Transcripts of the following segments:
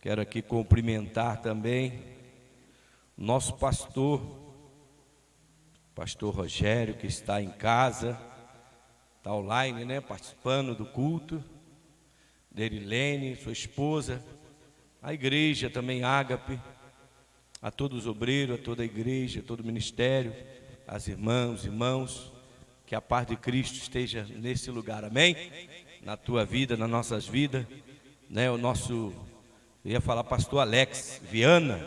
Quero aqui cumprimentar também o nosso pastor Rogério, que está em casa, está online, né, participando do culto. Derilene, sua esposa, a igreja também, Ágape, a todos os obreiros, a toda a igreja, a todo o ministério, as irmãs, irmãos, que a paz de Cristo esteja nesse lugar, amém? Na tua vida, nas nossas vidas, né? Eu ia falar pastor Alex Viana,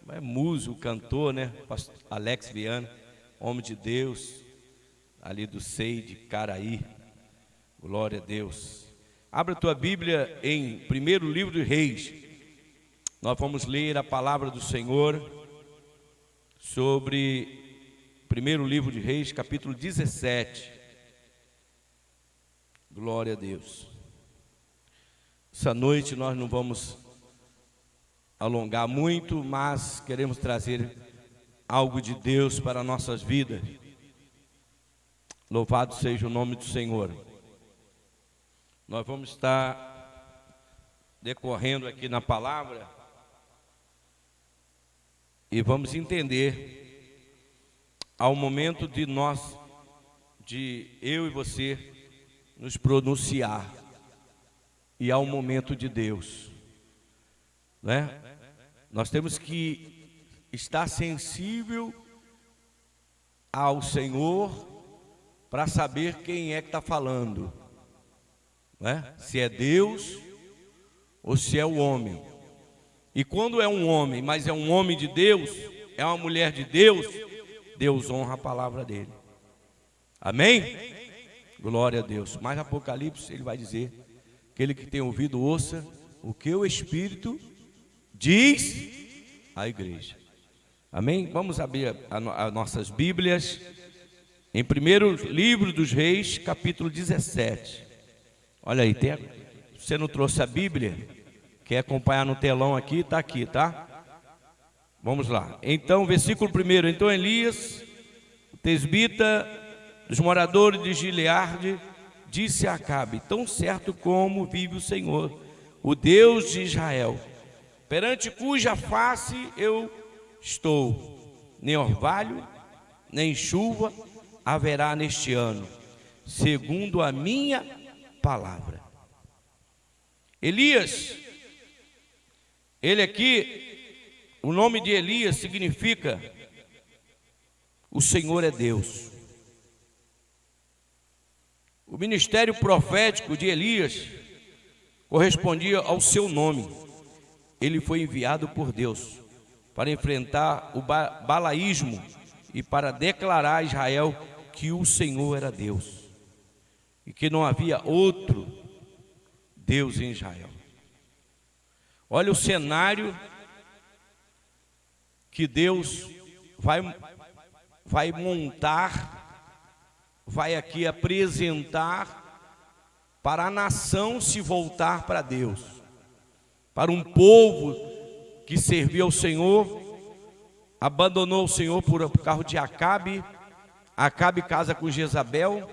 é músico, cantor, né? Pastor Alex Viana, homem de Deus, ali do SEI de Caraí, glória a Deus. Abra a tua Bíblia em primeiro livro de Reis. Nós vamos ler a palavra do Senhor sobre primeiro livro de Reis, capítulo 17. Glória a Deus. Essa noite nós não vamos alongar muito, mas queremos trazer algo de Deus para nossas vidas. Louvado seja o nome do Senhor. Nós vamos estar decorrendo aqui na palavra e vamos entender ao momento de eu e você nos pronunciar e ao momento de Deus, né? Nós temos que estar sensível ao Senhor para saber quem é que está falando, né? Se é Deus ou se é o homem. E quando é um homem, mas é um homem de Deus, é uma mulher de Deus, Deus honra a palavra dele. Amém? Glória a Deus. Mais Apocalipse ele vai dizer: aquele que tem ouvido, ouça o que o Espírito diz à igreja. Amém? Vamos abrir as nossas Bíblias em primeiro livro dos Reis, capítulo 17. Olha aí, se você não trouxe a Bíblia, quer acompanhar no telão aqui, está aqui, tá? Vamos lá. Então, versículo 1. Então Elias, o tesbita dos moradores de Gileade, disse a Acabe: tão certo como vive o Senhor, o Deus de Israel, perante cuja face eu estou, nem orvalho, nem chuva haverá neste ano, segundo a minha palavra. Elias, ele aqui, o nome de Elias significa o Senhor é Deus. O ministério profético de Elias correspondia ao seu nome. Ele foi enviado por Deus para enfrentar o balaísmo e para declarar a Israel que o Senhor era Deus e que não havia outro Deus em Israel. Olha o cenário que Deus vai montar, vai aqui apresentar para a nação se voltar para Deus, para um povo que servia ao Senhor, abandonou o Senhor por causa de Acabe. Acabe casa com Jezabel.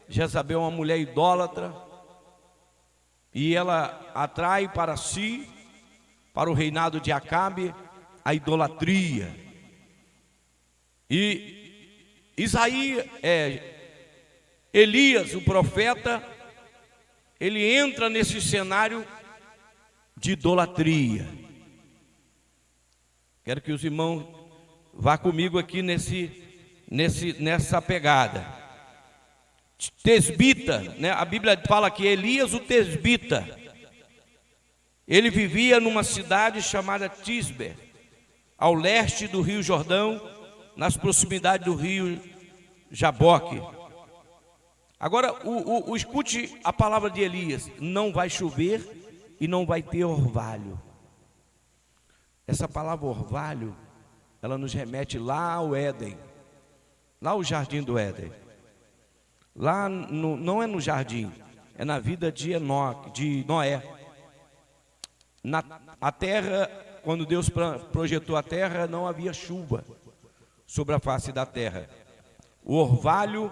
Jezabel é uma mulher idólatra e ela atrai para si, para o reinado de Acabe, a idolatria. E Elias, o profeta, ele entra nesse cenário de idolatria. Quero que os irmãos vá comigo aqui nessa pegada. Tesbita, né? A Bíblia fala que Elias, o tesbita, ele vivia numa cidade chamada Tisbe, ao leste do rio Jordão, nas proximidades do rio Jaboque. Agora, escute a palavra de Elias: não vai chover e não vai ter orvalho. Essa palavra orvalho, ela nos remete lá ao Éden, lá ao jardim do Éden. Lá não é no jardim, é na vida de Noé. A terra, quando Deus projetou a terra, não havia chuva sobre a face da terra. O orvalho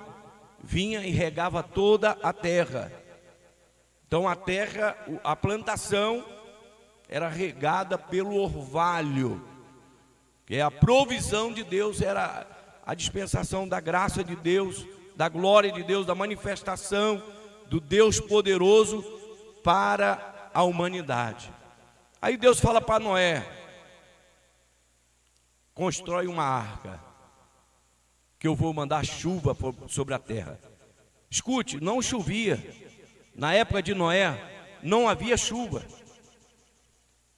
vinha e regava toda a terra. Então a terra, a plantação, era regada pelo orvalho, que é a provisão de Deus, era a dispensação da graça de Deus, da glória de Deus, da manifestação do Deus poderoso para a humanidade. Aí Deus fala para Noé: constrói uma arca, que eu vou mandar chuva sobre a terra. Escute, não chovia. Na época de Noé, não havia chuva.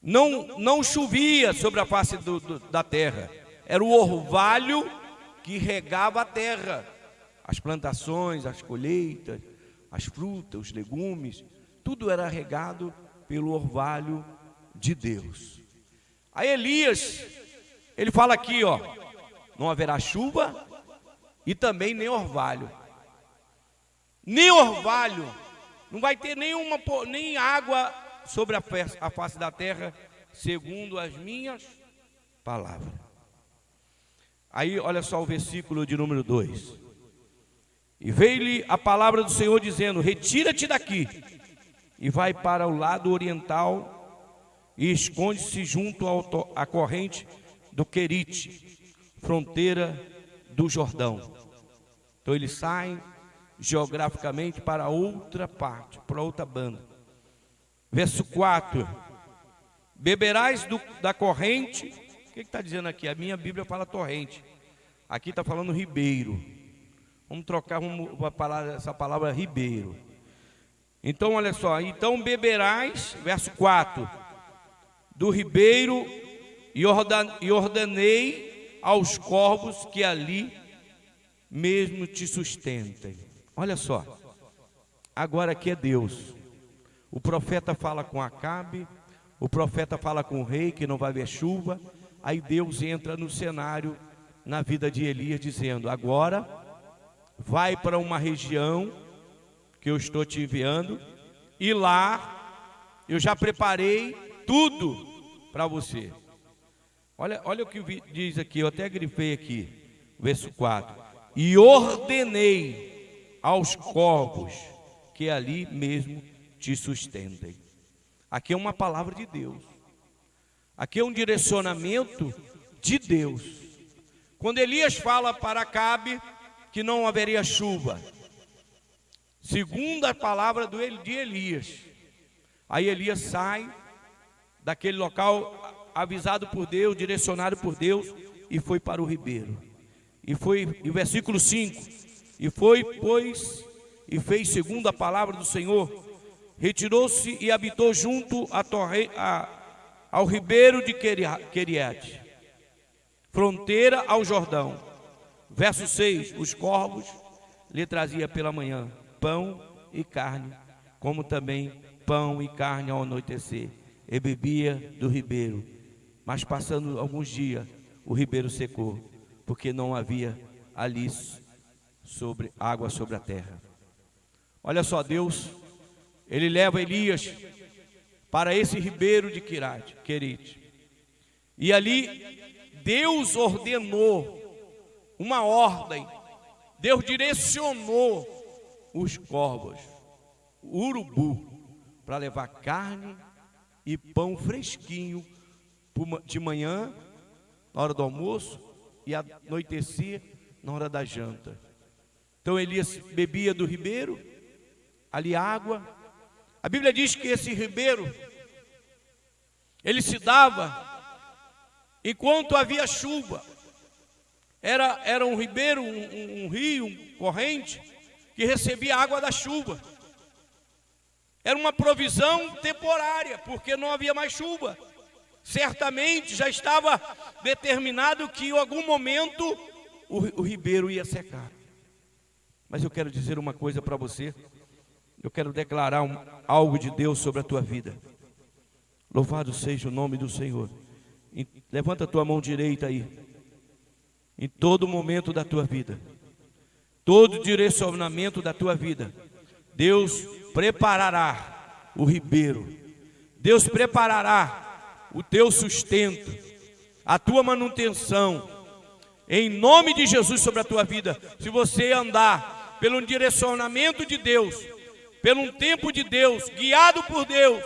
Não chovia sobre a face da terra. Era o orvalho que regava a terra. As plantações, as colheitas, as frutas, os legumes, tudo era regado pelo orvalho de Deus. Aí Elias, ele fala aqui, ó: não haverá chuva e também nem orvalho. Nem orvalho, não vai ter nem água sobre a face da terra, segundo as minhas palavras. Aí olha só o versículo de número 2. E veio-lhe a palavra do Senhor dizendo: retira-te daqui e vai para o lado oriental e esconde-se junto à corrente do Querite, fronteira do Jordão. Então eles saem geograficamente para outra parte, para outra banda. Verso 4: beberás da corrente. O que está dizendo aqui? A minha Bíblia fala torrente, aqui está falando ribeiro. Vamos trocar essa palavra ribeiro. Então olha só: então beberás, verso 4, do ribeiro, e ordenei aos corvos que ali mesmo te sustentem. Olha só, agora aqui é Deus. O profeta fala com Acabe, o profeta fala com o rei que não vai ver chuva. Aí Deus entra no cenário, na vida de Elias, dizendo: agora vai para uma região que eu estou te enviando, e lá eu já preparei tudo para você. Olha o que diz aqui, eu até grifei aqui, verso 4: e ordenei aos corvos que ali mesmo te sustentem. Aqui é uma palavra de Deus, aqui é um direcionamento de Deus. Quando Elias fala para Acabe que não haveria chuva, segundo a palavra de Elias, aí Elias sai daquele local, avisado por Deus, direcionado por Deus, e foi para o ribeiro. E versículo 5: e foi, pois, e fez segundo a palavra do Senhor, retirou-se e habitou junto ao ribeiro de Queriate, fronteira ao Jordão. Verso 6: os corvos lhe trazia pela manhã pão e carne, como também pão e carne ao anoitecer, e bebia do ribeiro. Mas passando alguns dias, o ribeiro secou, porque não havia ali água sobre a terra. Olha só, Deus, ele leva Elias para esse ribeiro de Querite, e ali Deus ordenou uma ordem, Deus direcionou os corvos, o urubu, para levar carne e pão fresquinho de manhã, na hora do almoço, e anoitecer, na hora da janta. Então Elias bebia do ribeiro, ali água. A Bíblia diz que esse ribeiro, ele se dava enquanto havia chuva. Era um ribeiro, um rio, corrente, que recebia água da chuva. Era uma provisão temporária, porque não havia mais chuva. Certamente já estava determinado que em algum momento o ribeiro ia secar. Mas eu quero dizer uma coisa para você. Eu quero declarar algo de Deus sobre a tua vida. Louvado seja o nome do Senhor. Levanta a tua mão direita aí. Em todo momento da tua vida, todo direcionamento da tua vida, Deus preparará o ribeiro, Deus preparará o teu sustento, a tua manutenção, em nome de Jesus, sobre a tua vida. Se você andar pelo direcionamento de Deus, pelo tempo de Deus, guiado por Deus,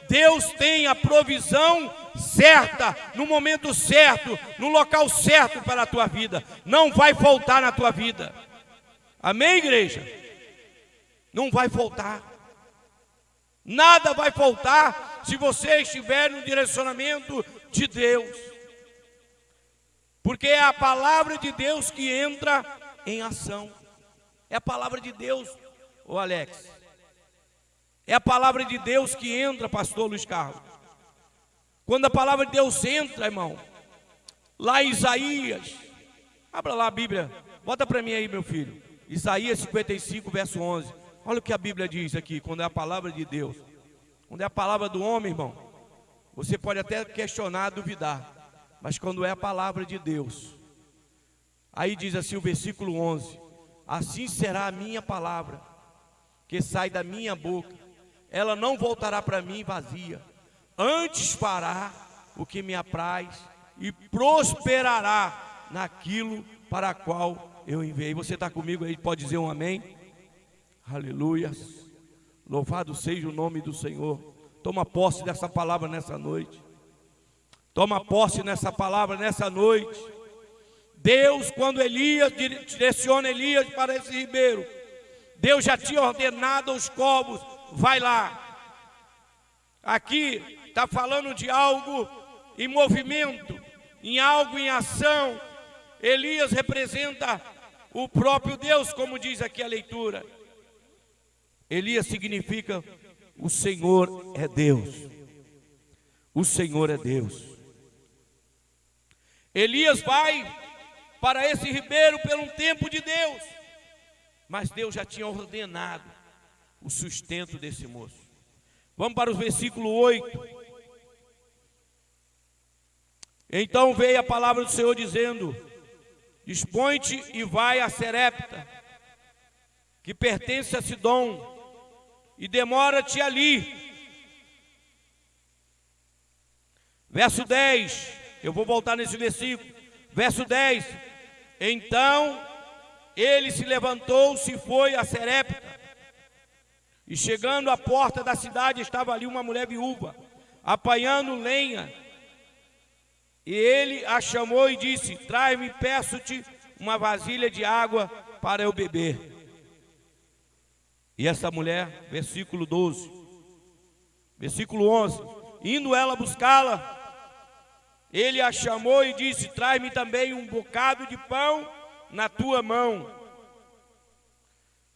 Deus tem a provisão certa, no momento certo, no local certo para a tua vida. Não vai faltar na tua vida. Amém, igreja? Não vai faltar. Nada vai faltar se você estiver no direcionamento de Deus. Porque é a palavra de Deus que entra em ação. É a palavra de Deus, ô Alex. É a palavra de Deus que entra, pastor Luiz Carlos. Quando a palavra de Deus entra, irmão, lá em Isaías, abra lá a Bíblia, bota para mim aí, meu filho. Isaías 55, verso 11. Olha o que a Bíblia diz aqui, quando é a palavra de Deus. Quando é a palavra do homem, irmão, você pode até questionar, duvidar. Mas quando é a palavra de Deus, aí diz assim o versículo 11: assim será a minha palavra, que sai da minha boca. Ela não voltará para mim vazia, antes fará o que me apraz e prosperará naquilo para a qual eu enviei. Você está comigo aí? Pode dizer um amém? Aleluia. Louvado seja o nome do Senhor. Toma posse dessa palavra nessa noite. Toma posse nessa palavra nessa noite. Deus, quando Elias direciona Elias para esse ribeiro, Deus já tinha ordenado aos povos: vai lá. Aqui está falando de algo em movimento, em algo em ação. Elias representa o próprio Deus, como diz aqui a leitura. Elias significa o Senhor é Deus. O Senhor é Deus. Elias vai para esse ribeiro por um tempo de Deus, mas Deus já tinha ordenado o sustento desse moço. Vamos para o versículo 8. Então veio a palavra do Senhor dizendo: dispõe-te e vai a Serepta, que pertence a Sidom, e demora-te ali. Verso 10, eu vou voltar nesse versículo. Verso 10: então ele se levantou-se e foi a Serepta. E chegando à porta da cidade, estava ali uma mulher viúva, apanhando lenha. E ele a chamou e disse: traz-me, peço-te, uma vasilha de água para eu beber. E essa mulher, versículo 12, versículo 11: indo ela buscá-la, ele a chamou e disse: traz-me também um bocado de pão na tua mão.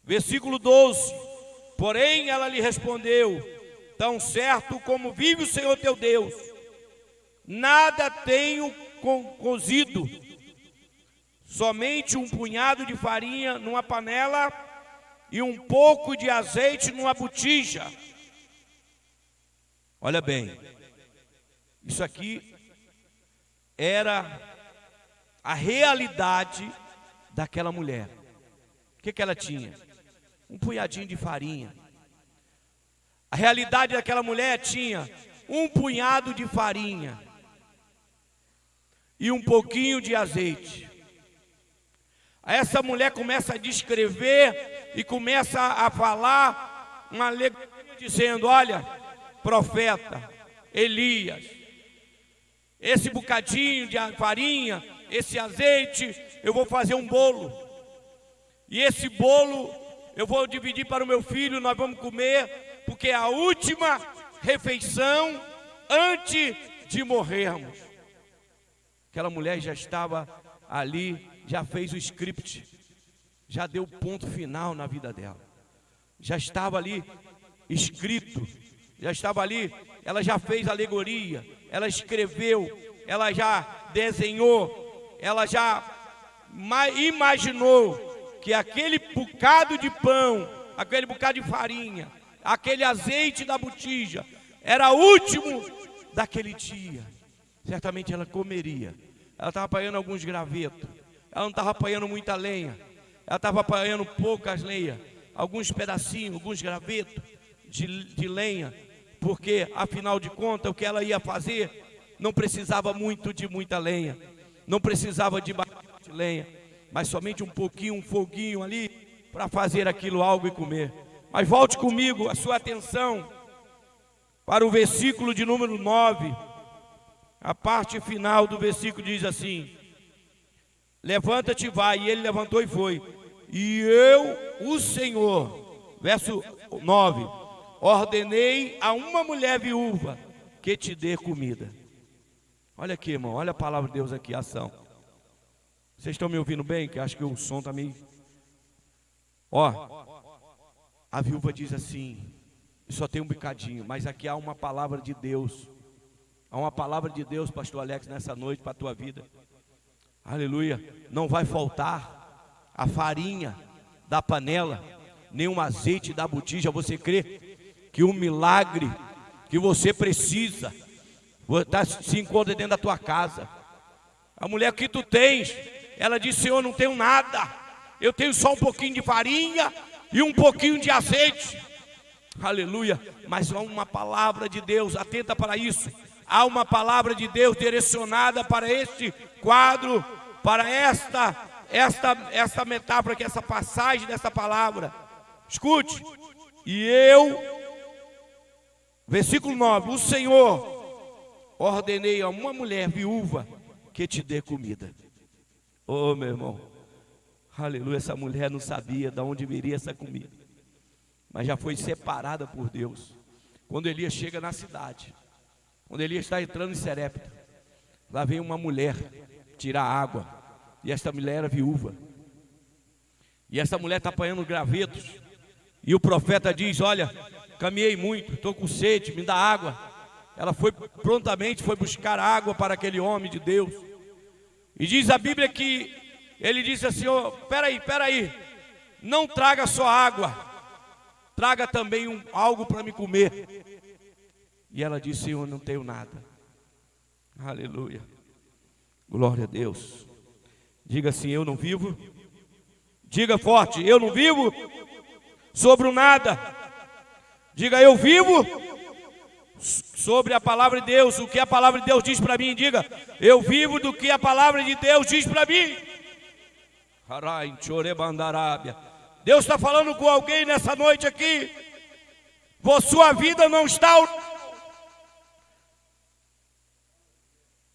Versículo 12: porém ela lhe respondeu: tão certo como vive o Senhor teu Deus, nada tenho cozido, somente um punhado de farinha numa panela e um pouco de azeite numa botija. Olha bem, isso aqui era a realidade daquela mulher. O que ela tinha? Um punhadinho de farinha. A realidade daquela mulher tinha um punhado de farinha e um pouquinho de azeite. Essa mulher começa a descrever e começa a falar uma alegoria dizendo: olha, profeta Elias, esse bocadinho de farinha, esse azeite, eu vou fazer um bolo. E esse bolo eu vou dividir para o meu filho, nós vamos comer, porque é a última refeição antes de morrermos. Aquela mulher já estava ali, já fez o script, já deu ponto final na vida dela. Já estava ali escrito, já estava ali, ela já fez alegoria, ela escreveu, ela já desenhou, ela já imaginou que aquele bocado de pão, aquele bocado de farinha, aquele azeite da botija, era o último daquele dia. Certamente ela comeria. Ela estava apanhando alguns gravetos, ela não estava apanhando muita lenha, ela estava apanhando poucas lenhas, alguns pedacinhos, alguns gravetos de lenha, porque afinal de contas o que ela ia fazer não precisava muito de muita lenha, não precisava de bastante lenha, mas somente um pouquinho, um foguinho ali para fazer aquilo algo e comer. Mas volte comigo a sua atenção para o versículo de número 9. A parte final do versículo diz assim: levanta-te e vai. E ele levantou e foi. E eu, o Senhor, verso 9, ordenei a uma mulher viúva que te dê comida. Olha aqui, irmão, olha a palavra de Deus aqui, ação. Vocês estão me ouvindo bem? Que acho que o som está meio... Ó, a viúva diz assim, só tem um bocadinho, mas aqui há uma palavra de Deus. Há uma palavra de Deus, pastor Alex, nessa noite para a tua vida. Aleluia. Não vai faltar a farinha da panela, nem o azeite da botija. Você crê que o milagre que você precisa se encontra dentro da tua casa? A mulher que tu tens, ela disse: Senhor, não tenho nada, eu tenho só um pouquinho de farinha e um pouquinho de azeite. Aleluia. Mas há uma palavra de Deus, atenta para isso. Há uma palavra de Deus direcionada para este quadro, para esta metáfora, que essa passagem dessa palavra. Escute. E eu, versículo 9, o Senhor, ordenei a uma mulher viúva que te dê comida. Oh, meu irmão, aleluia, essa mulher não sabia de onde viria essa comida, mas já foi separada por Deus. Quando Elias chega na cidade, quando Elias está entrando em Serepta, lá vem uma mulher tirar água, e esta mulher era viúva, e essa mulher está apanhando gravetos, e o profeta diz: olha, caminhei muito, estou com sede, me dá água. Ela prontamente foi buscar água para aquele homem de Deus, e diz a Bíblia que ele disse assim: oh, peraí, não traga só água, traga também algo para me comer. E ela disse: Senhor, não tenho nada. Aleluia, glória a Deus. Diga assim: eu não vivo. Diga forte: eu não vivo sobre o nada. Diga: eu vivo sobre a palavra de Deus. O que a palavra de Deus diz para mim. Diga: eu vivo do que a palavra de Deus diz para mim. Deus está falando com alguém nessa noite aqui. Sua vida não está...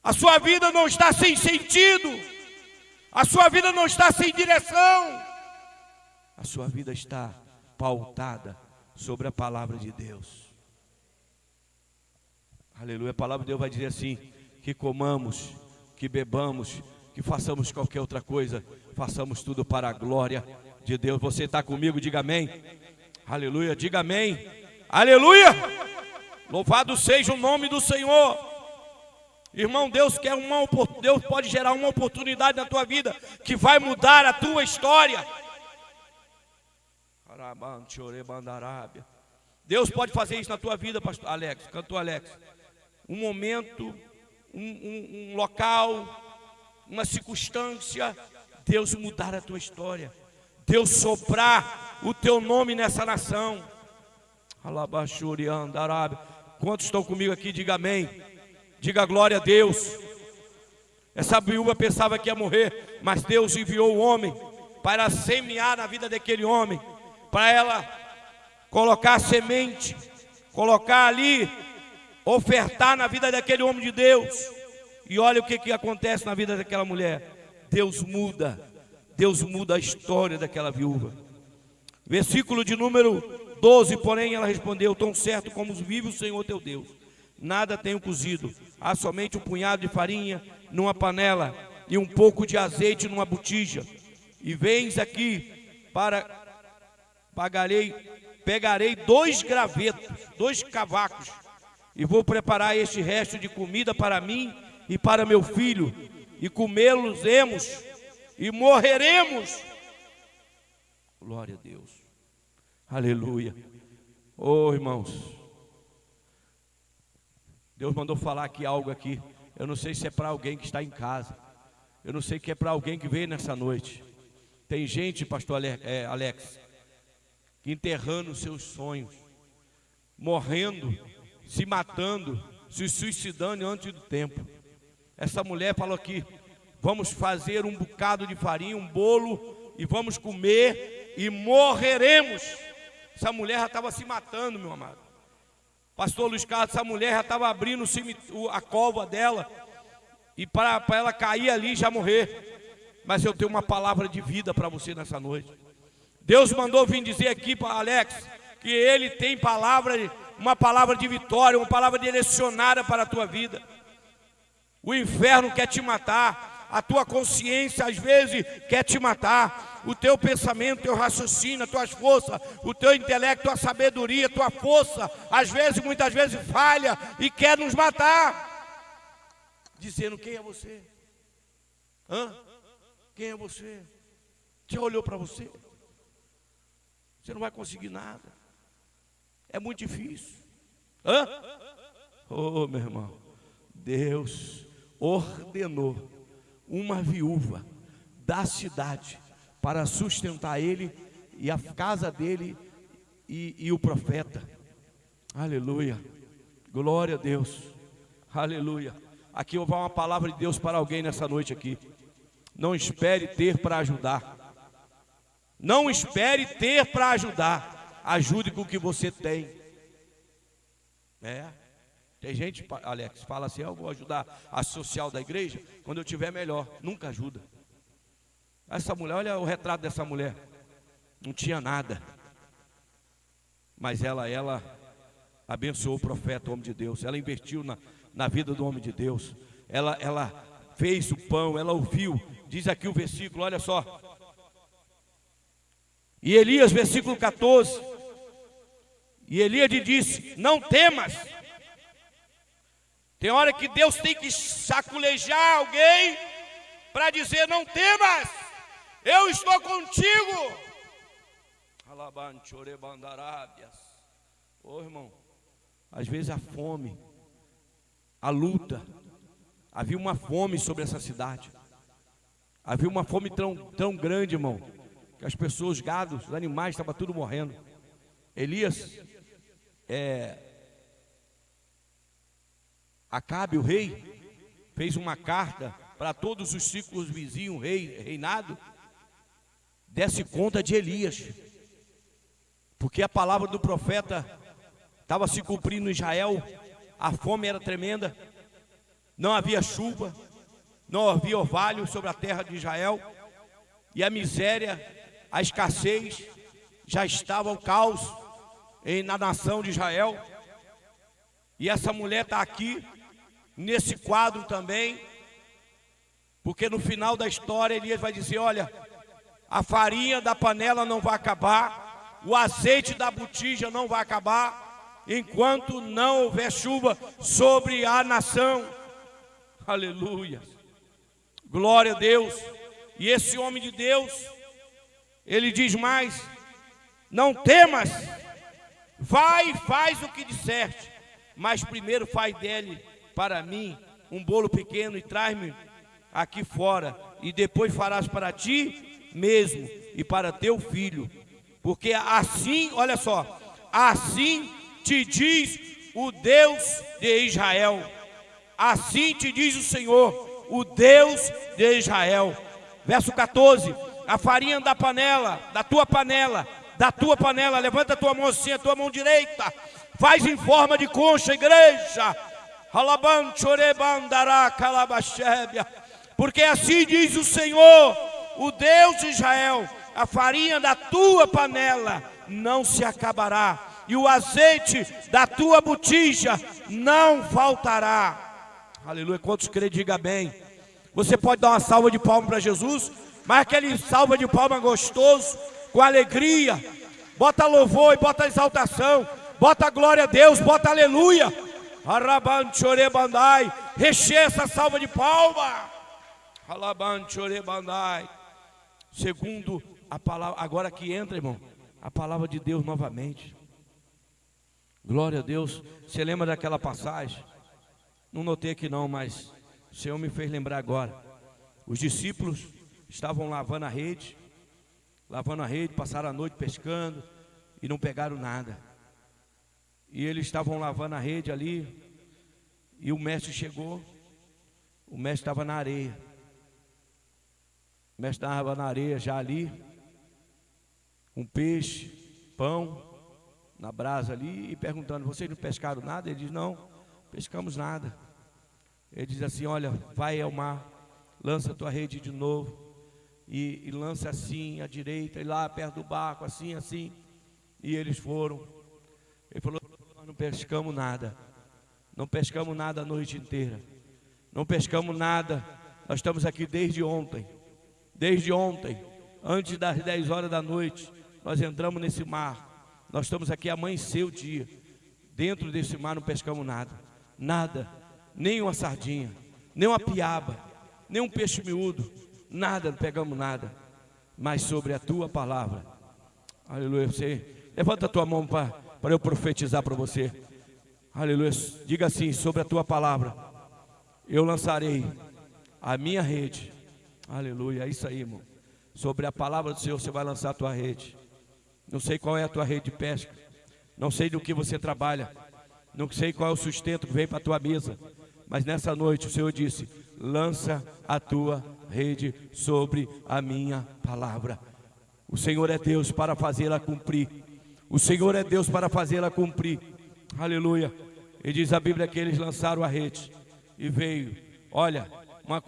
A sua vida não está sem sentido. A sua vida não está sem direção. A sua vida está pautada sobre a palavra de Deus. Aleluia. A palavra de Deus vai dizer assim: que comamos, que bebamos, que façamos qualquer outra coisa, façamos tudo para a glória de Deus. Você está comigo? Diga amém. Aleluia. Diga amém. Aleluia. Louvado seja o nome do Senhor. Irmão, Deus pode gerar uma oportunidade na tua vida que vai mudar a tua história. Deus pode fazer isso na tua vida, pastor Alex, cantor Alex. Um momento, um local, uma circunstância, Deus mudar a tua história. Deus soprar o teu nome nessa nação. Quantos estão comigo aqui? Diga amém. Diga glória a Deus. Essa viúva pensava que ia morrer, mas Deus enviou o homem para semear na vida daquele homem, para ela colocar a semente, colocar ali, ofertar na vida daquele homem de Deus. E olha o que acontece na vida daquela mulher. Deus muda a história daquela viúva. Versículo de número 12, porém ela respondeu: tão certo como vive o Senhor teu Deus, nada tenho cozido, há somente um punhado de farinha numa panela e um pouco de azeite numa botija. E vens aqui pegarei 2 gravetos, 2 cavacos, e vou preparar este resto de comida para mim e para meu filho, e comê-los-emos e morreremos. Glória a Deus. Aleluia. Oh, irmãos, Deus mandou falar aqui algo aqui. Eu não sei se é para alguém que está em casa. Eu não sei que é para alguém que veio nessa noite. Tem gente, pastor Alex, enterrando seus sonhos, morrendo, se matando, se suicidando antes do tempo. Essa mulher falou aqui: vamos fazer um bocado de farinha, um bolo, e vamos comer e morreremos. Essa mulher já estava se matando, meu amado. Pastor Luiz Carlos, essa mulher já estava abrindo a cova dela, e para ela cair ali e já morrer. Mas eu tenho uma palavra de vida para você nessa noite. Deus mandou vir dizer aqui para Alex, que Ele tem uma palavra de vitória, uma palavra direcionada para a tua vida. O inferno quer te matar, a tua consciência às vezes quer te matar, o teu pensamento, o teu raciocínio, as tuas forças, o teu intelecto, a tua sabedoria, a tua força, às vezes, muitas vezes falha e quer nos matar, dizendo: quem é você? Quem é você? Já olhou para você? Você não vai conseguir nada, é muito difícil. Oh, meu irmão, Deus ordenou uma viúva da cidade para sustentar ele e a casa dele e o profeta. Aleluia, glória a Deus, aleluia. Aqui eu vou dar uma palavra de Deus para alguém nessa noite aqui. Não espere ter para ajudar. Não espere ter para ajudar. Ajude com o que você tem. Tem gente, Alex, fala assim: eu vou ajudar a social da igreja quando eu tiver melhor. Nunca ajuda. Essa mulher, olha o retrato dessa mulher. Não tinha nada, mas ela abençoou o profeta, o homem de Deus. Ela investiu na vida do homem de Deus. Ela fez o pão, ela ouviu. Diz aqui o versículo, olha só. E Elias, versículo 14. E Elias disse: não temas. Tem hora que Deus tem que saculejar alguém para dizer: não temas, eu estou contigo. Ô irmão, às vezes a fome, a luta, havia uma fome sobre essa cidade. Havia uma fome tão grande, irmão, que as pessoas, os gados, os animais, estavam tudo morrendo. Elias, Acabe, o rei, fez uma carta para todos os círculos vizinhos, reinado, desse conta de Elias, porque a palavra do profeta estava se cumprindo em Israel. A fome era tremenda, não havia chuva, não havia orvalho sobre a terra de Israel, e a miséria, a escassez, já estava o caos na nação de Israel. E essa mulher está aqui nesse quadro também, porque no final da história Elias vai dizer: olha, a farinha da panela não vai acabar, o azeite da botija não vai acabar, enquanto não houver chuva sobre a nação. Aleluia, glória a Deus. E esse homem de Deus, ele diz mais: não temas, vai e faz o que disseste, mas primeiro faz dele para mim um bolo pequeno e traz-me aqui fora, e depois farás para ti mesmo e para teu filho, porque assim, olha só, assim te diz o Deus de Israel, assim te diz o Senhor, o Deus de Israel. Verso 14: a farinha da panela, da tua panela, levanta a tua mão assim, a tua mão direita, faz em forma de concha, igreja, porque assim diz o Senhor, o Deus de Israel: a farinha da tua panela não se acabará, e o azeite da tua botija não faltará. Aleluia. Quantos crê, diga bem. Você pode dar uma salva de palmas para Jesus, mas aquele salva de palmas gostoso, com alegria. Bota louvor e bota exaltação, bota glória a Deus, bota aleluia. Recheia essa salva de palma. Segundo a palavra, agora que entra, irmão, a palavra de Deus novamente. Glória a Deus. Você lembra daquela passagem? Não notei aqui não, mas o Senhor me fez lembrar agora. Os discípulos estavam lavando a rede, passaram a noite pescando e não pegaram nada. E eles estavam lavando a rede ali, e o mestre chegou. O mestre estava na areia. O mestre estava na areia já ali, com peixe, pão na brasa ali e perguntando: vocês não pescaram nada? Ele diz: não, pescamos nada. Ele diz assim: olha, vai ao mar, lança a tua rede de novo e lança assim à direita e lá perto do barco, assim, assim. E eles foram. Ele falou: nós não pescamos nada, não pescamos nada a noite inteira, não pescamos nada. Nós estamos aqui desde ontem, antes das 10 horas da noite, nós entramos nesse mar. Nós estamos aqui, amanheceu o dia, dentro desse mar não pescamos nada, nada, nem uma sardinha, nem uma piaba, nem um peixe miúdo, nada, não pegamos nada. Mas sobre a tua palavra, aleluia, você levanta a tua mão para eu profetizar para você, aleluia, diga assim: sobre a tua palavra eu lançarei a minha rede, aleluia, é isso aí, irmão. Sobre a palavra do Senhor você vai lançar a tua rede. Não sei qual é a tua rede de pesca, não sei do que você trabalha, não sei qual é o sustento que vem para a tua mesa, mas nessa noite o Senhor disse: lança a tua rede sobre a minha palavra. O Senhor é Deus para fazê-la cumprir, o Senhor é Deus para fazê-la cumprir, aleluia. E diz a Bíblia que eles lançaram a rede e veio, olha, uma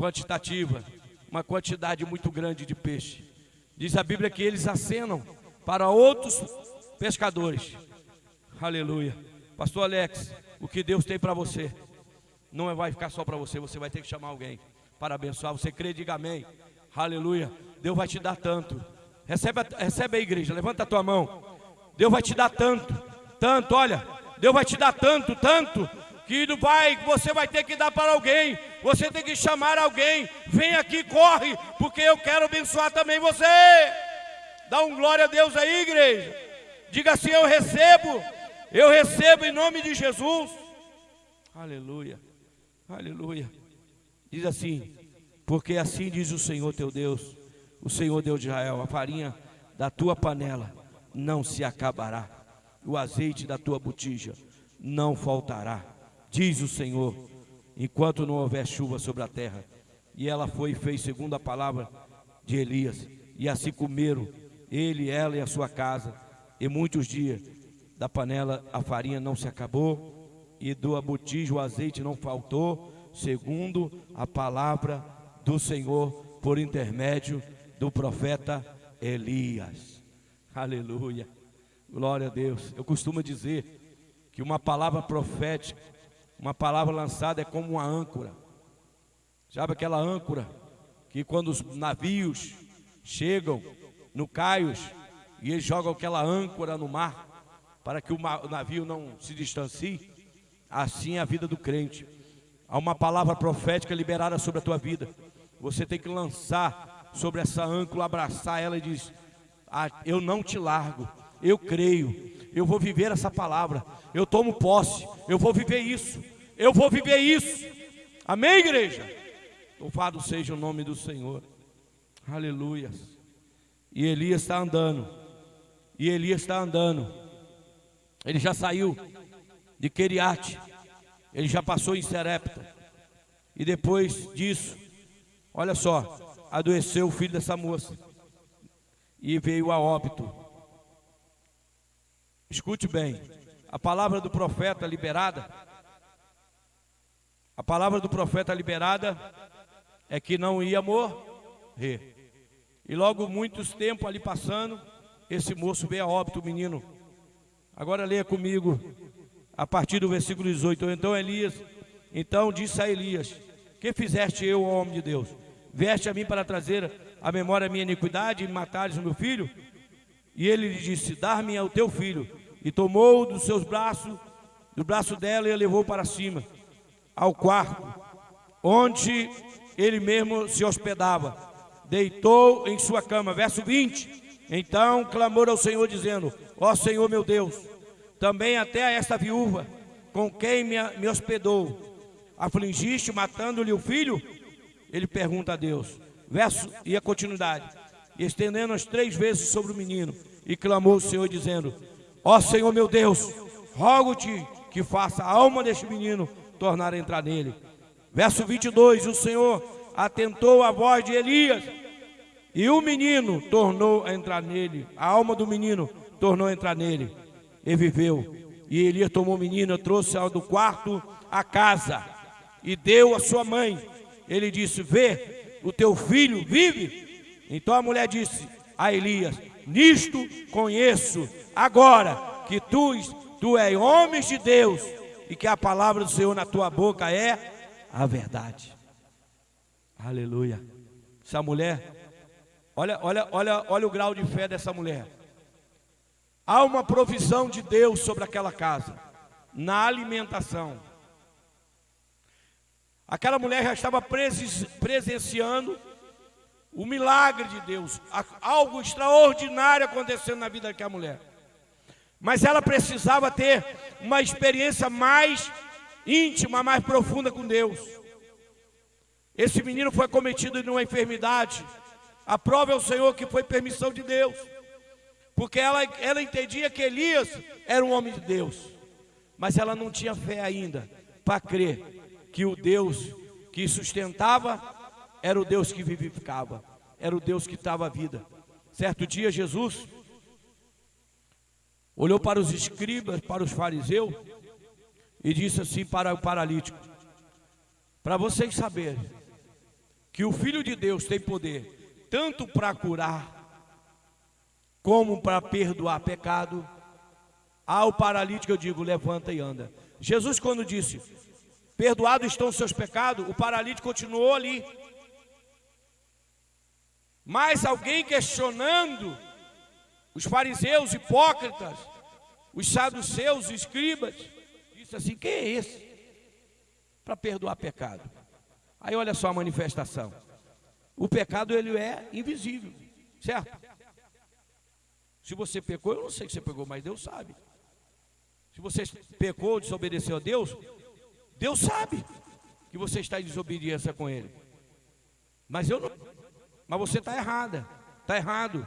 quantidade muito grande de peixe. Diz a Bíblia que eles acenam para outros pescadores, aleluia. Pastor Alex, o que Deus tem para você não vai ficar só para você, você vai ter que chamar alguém para abençoar. Você crê, diga amém, aleluia. Deus vai te dar tanto, recebe a igreja, levanta a tua mão. Deus vai te dar tanto, olha, Deus vai te dar tanto, que você vai ter que dar para alguém, você tem que chamar alguém. Vem aqui, corre, porque eu quero abençoar também você. Dá um glória a Deus aí, igreja. Diga assim: eu recebo em nome de Jesus. Aleluia, aleluia. Diz assim: porque assim diz o Senhor teu Deus, o Senhor Deus de Israel: a farinha da tua panela não se acabará, o azeite da tua botija não faltará, diz o Senhor, enquanto não houver chuva sobre a terra. E ela foi e fez segundo a palavra de Elias, e assim comeram ele, ela e a sua casa, e muitos dias. Da panela a farinha não se acabou, e do botija o azeite não faltou, segundo a palavra do Senhor, por intermédio do profeta Elias. Aleluia, glória a Deus. Eu costumo dizer que uma palavra profética, uma palavra lançada é como uma âncora. Sabe aquela âncora que quando os navios chegam no cais e eles jogam aquela âncora no mar para que o navio não se distancie? Assim é a vida do crente. Há uma palavra profética liberada sobre a tua vida. Você tem que lançar sobre essa âncora, abraçar ela e diz: eu não te largo, eu creio, eu vou viver essa palavra, eu tomo posse, eu vou viver isso, amém, igreja? Louvado seja o nome do Senhor, aleluia. E Elias está andando, ele já saiu de Queriate, ele já passou em Serepta, e depois disso, olha só, adoeceu o filho dessa moça, e veio a óbito. Escute bem, a palavra do profeta liberada, é que não ia morrer. E logo muitos tempos ali passando, esse moço veio a óbito, o menino. Agora leia comigo, a partir do versículo 18. Então disse a Elias: que fizeste eu, ó homem de Deus? Vieste a mim para trazer a memória a minha iniquidade e matares o meu filho? E ele lhe disse: dar-me ao teu filho. E tomou dos seus braços, do braço dela, e a levou para cima, ao quarto, onde ele mesmo se hospedava. Deitou em sua cama. Verso 20. Então clamou ao Senhor, dizendo: ó Senhor meu Deus, também até a esta viúva, com quem me hospedou, afligiste, matando-lhe o filho? Ele pergunta a Deus. E a continuidade: estendendo-as 3 vezes sobre o menino, e clamou o Senhor, dizendo: ó Senhor meu Deus, rogo-te que faça a alma deste menino tornar a entrar nele. Verso 22, o Senhor atentou à voz de Elias, e o menino tornou a entrar nele, a alma do menino tornou a entrar nele. e viveu. E Elias tomou o menino, trouxe-o do quarto à casa e deu à sua mãe. Ele disse: vê, o teu filho vive. Então a mulher disse a Elias: nisto conheço agora que tu és homem de Deus e que a palavra do Senhor na tua boca é a verdade. Aleluia. Essa mulher, olha o grau de fé dessa mulher. Há uma provisão de Deus sobre aquela casa, na alimentação. Aquela mulher já estava presenciando o milagre de Deus, algo extraordinário acontecendo na vida daquela mulher. Mas ela precisava ter uma experiência mais íntima, mais profunda com Deus. Esse menino foi cometido de uma enfermidade. A prova é o Senhor que foi permissão de Deus. Porque ela entendia que Elias era um homem de Deus. Mas ela não tinha fé ainda para crer que o Deus que sustentava era o Deus que vivificava. Era o Deus que dava vida. Certo dia Jesus olhou para os escribas, para os fariseus, e disse assim para o paralítico: para vocês saberem que o Filho de Deus tem poder tanto para curar como para perdoar pecado, ao paralítico eu digo: levanta e anda. Jesus, quando disse perdoados estão os seus pecados, o paralítico continuou ali. Mas alguém questionando, os fariseus, hipócritas, os saduceus, os escribas, disse assim: quem é esse para perdoar pecado? Aí olha só a manifestação. O pecado, ele é invisível, certo? Se você pecou, eu não sei que você pecou, mas Deus sabe. Se você pecou, desobedeceu a Deus, Deus sabe que você está em desobediência com Ele. Mas você está errada, está errado.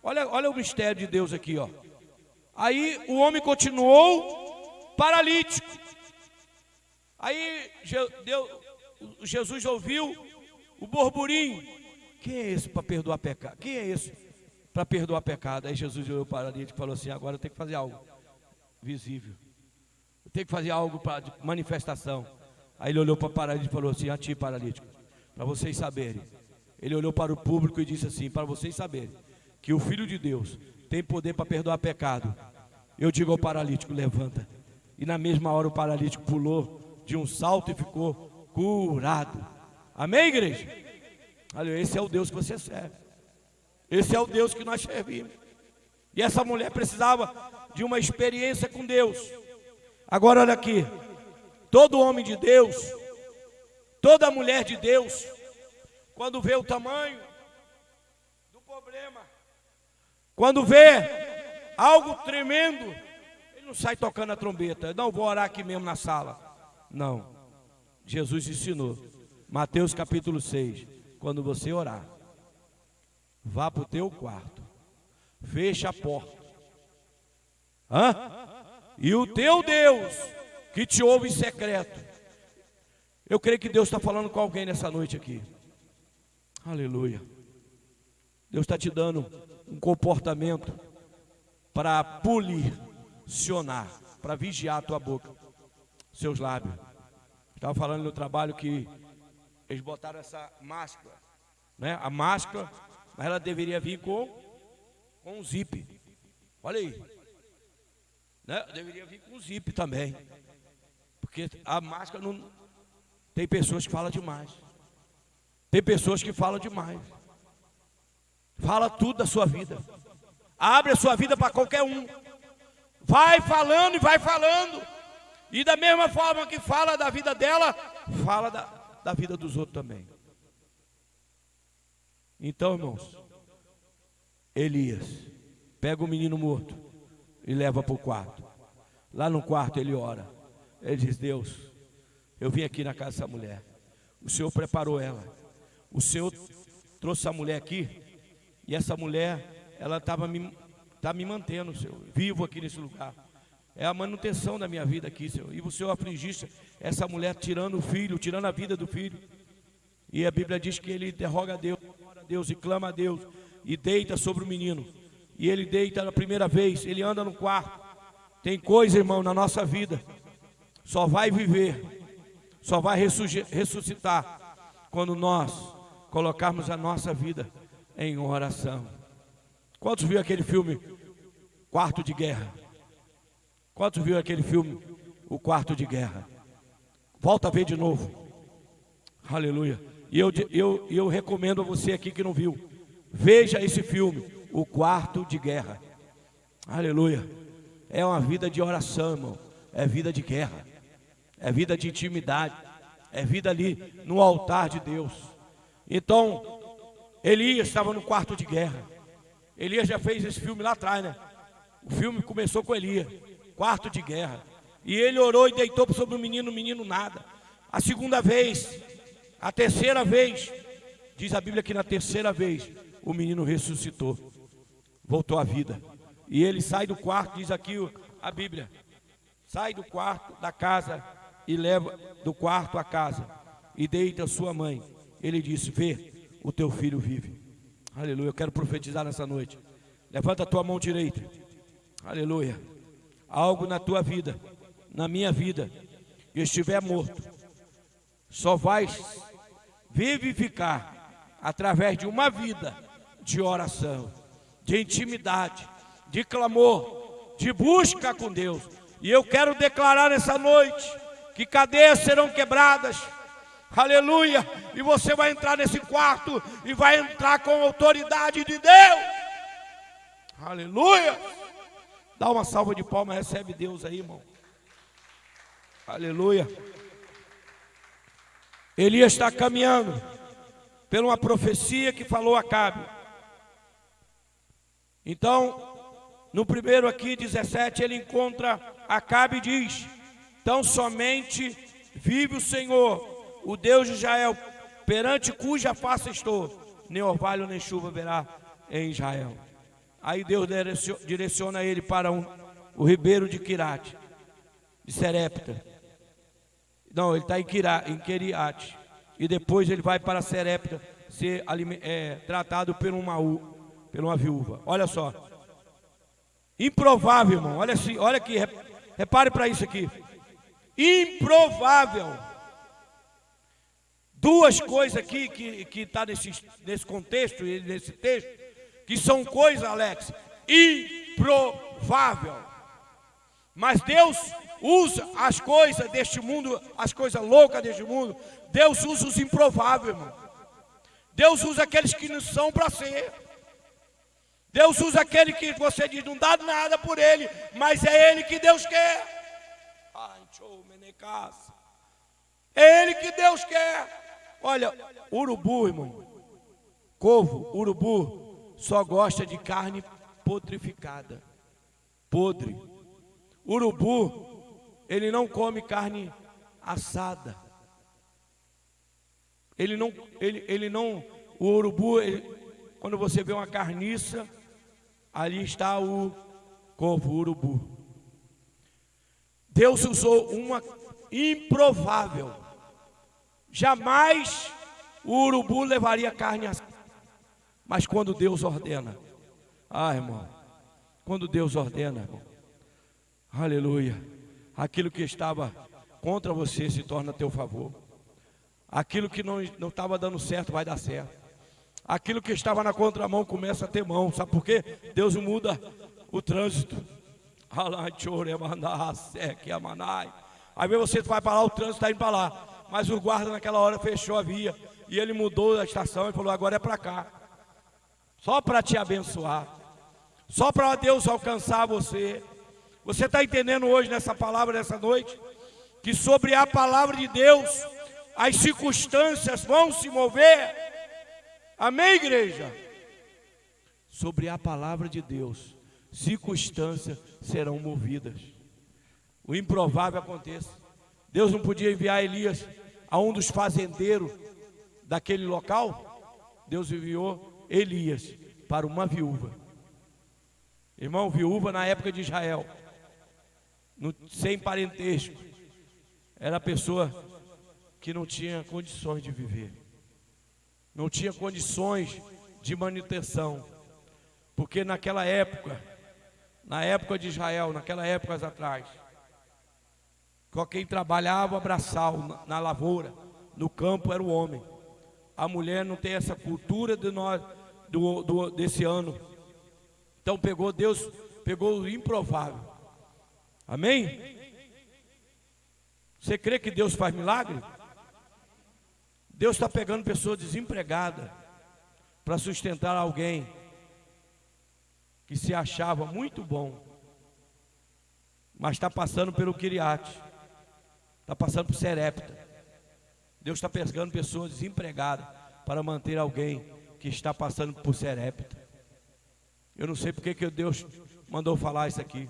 Olha o mistério de Deus aqui, ó. Aí o homem continuou paralítico. Aí Jesus ouviu o burburinho. Quem é esse para perdoar pecado? Quem é esse para perdoar pecado? Aí Jesus olhou para o paralítico e falou assim: agora eu tenho que fazer algo visível. Eu tenho que fazer algo para manifestação. Aí ele olhou para o paralítico e falou assim: a ti, paralítico, para vocês saberem. Ele olhou para o público e disse assim: para vocês saberem que o Filho de Deus tem poder para perdoar pecado, eu digo ao paralítico: levanta. E na mesma hora o paralítico pulou de um salto e ficou curado. Amém, igreja? Olha, esse é o Deus que você serve. Esse é o Deus que nós servimos. E essa mulher precisava de uma experiência com Deus. Agora olha aqui, todo homem de Deus, toda mulher de Deus, quando vê o tamanho do problema, quando vê algo tremendo, ele não sai tocando a trombeta: não, vou orar aqui mesmo na sala. Não. Jesus ensinou, Mateus capítulo 6, quando você orar, vá para o teu quarto, fecha a porta, e o teu Deus que te ouve em secreto. Eu creio que Deus está falando com alguém nessa noite aqui. Aleluia. Deus está te dando um comportamento para policionar, para vigiar a tua boca, seus lábios. Estava falando no trabalho que eles botaram essa máscara, né? A máscara, mas ela deveria vir com um zip. Olha aí, né? Deveria vir com zip também, porque a máscara não. Tem pessoas que falam demais. Tem pessoas que falam demais. Fala tudo da sua vida. Abre a sua vida para qualquer um. Vai falando e vai falando. E da mesma forma que fala da vida dela, fala da vida dos outros também. Então, irmãos, Elias pega o menino morto e leva para o quarto. Lá no quarto ele ora. Ele diz: Deus, eu vim aqui na casa dessa mulher. O Senhor preparou ela. O Senhor trouxe essa mulher aqui. E essa mulher, ela está me mantendo, Senhor, vivo aqui nesse lugar. É a manutenção da minha vida aqui, Senhor. E o Senhor afligiste essa mulher tirando o filho, tirando a vida do filho. E a Bíblia diz que ele interroga a Deus e clama a Deus. E deita sobre o menino. E ele deita na primeira vez, ele anda no quarto. Tem coisa, irmão, na nossa vida, só vai viver, só vai ressuscitar quando nós colocarmos a nossa vida em oração. Quantos viram aquele filme Quarto de Guerra? Quantos viram aquele filme O Quarto de Guerra? Volta a ver de novo. Aleluia. E eu recomendo a você aqui que não viu, veja esse filme, O Quarto de Guerra. Aleluia. É uma vida de oração, irmão. É vida de guerra. É vida de intimidade. É vida ali no altar de Deus. Então, Elias estava no quarto de guerra. Elias já fez esse filme lá atrás, né? O filme começou com Elias, quarto de guerra. E ele orou e deitou sobre o menino nada. A segunda vez, a terceira vez, diz a Bíblia que na terceira vez o menino ressuscitou, voltou à vida. E ele sai do quarto, diz aqui a Bíblia, sai do quarto da casa e leva do quarto à casa e deita sua mãe. Ele disse: vê, o teu filho vive. Aleluia. Eu quero profetizar nessa noite. Levanta a tua mão direita. Aleluia. Algo na tua vida, na minha vida, que estiver morto, só vai vivificar através de uma vida de oração, de intimidade, de clamor, de busca com Deus. E eu quero declarar nessa noite que cadeias serão quebradas. Aleluia. E você vai entrar nesse quarto e vai entrar com a autoridade de Deus. Aleluia. Dá uma salva de palmas, recebe Deus aí, irmão. Aleluia. Elias está caminhando por uma profecia que falou a Acabe. Então, no primeiro aqui, 17, ele encontra Acabe e diz: então somente vive o Senhor, o Deus de Israel, perante cuja face estou, nem orvalho nem chuva haverá em Israel. Aí Deus direciona ele para o ribeiro de Quirate, de Serepta. Não, ele está em Queriate. E depois ele vai para Serepta ser tratado por uma viúva. Olha só. Improvável, irmão. Olha assim, olha aqui, repare para isso aqui. Improvável. Duas coisas aqui que está nesse contexto, nesse texto, que são coisas, Alex, improvável. Mas Deus usa as coisas deste mundo, as coisas loucas deste mundo. Deus usa os improváveis, irmão. Deus usa aqueles que não são para ser. Deus usa aquele que você diz, não dá nada por ele, mas é ele que Deus quer. É ele que Deus quer. Olha, urubu, irmão, corvo, urubu, só gosta de carne putrificada, podre. Urubu, ele não come carne assada. O urubu, quando você vê uma carniça, ali está o corvo, urubu. Deus usou uma improvável. Jamais o urubu levaria carne assada. Mas quando Deus ordena, irmão, quando Deus ordena, irmão, aleluia, aquilo que estava contra você se torna a teu favor. Aquilo que não estava dando certo vai dar certo. Aquilo que estava na contramão começa a ter mão. Sabe por quê? Deus muda o trânsito. Aí você vai para lá, o trânsito está indo para lá. Mas o guarda naquela hora fechou a via. E ele mudou a estação e falou: agora é para cá. Só para te abençoar. Só para Deus alcançar você. Você está entendendo hoje nessa palavra, nessa noite? Que sobre a palavra de Deus, as circunstâncias vão se mover. Amém, igreja? Sobre a palavra de Deus, circunstâncias serão movidas. O improvável aconteça. Deus não podia enviar Elias a um dos fazendeiros daquele local? Deus enviou Elias para uma viúva. Irmão, viúva na época de Israel, sem parentesco, era a pessoa que não tinha condições de viver, não tinha condições de manutenção, porque naquela época na época de Israel, naquela época atrás. Quem trabalhava braçal na lavoura, no campo, era o homem. A mulher não tem essa cultura de nós, desse ano. Então Deus pegou o improvável. Amém? Você crê que Deus faz milagre? Deus está pegando pessoas desempregadas para sustentar alguém que se achava muito bom, mas está passando pelo Quiriate, está passando por Serepta. Deus está pegando pessoas desempregadas para manter alguém que está passando por Serepta. Eu não sei porque que Deus mandou falar isso aqui.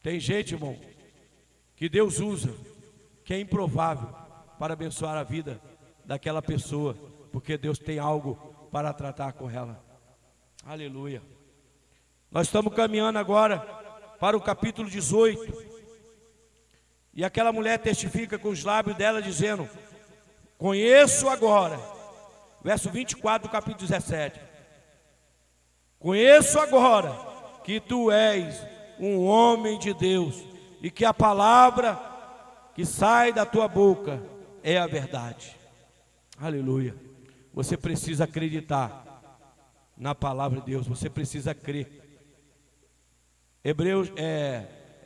Tem gente, irmão, que Deus usa, que é improvável, para abençoar a vida daquela pessoa, porque Deus tem algo para tratar com ela. Aleluia. Nós estamos caminhando agora para o capítulo 18. E aquela mulher testifica com os lábios dela dizendo: conheço agora, verso 24 do capítulo 17. Conheço agora que tu és um homem de Deus e que a palavra que sai da tua boca é a verdade. Aleluia. Você precisa acreditar na palavra de Deus, você precisa crer.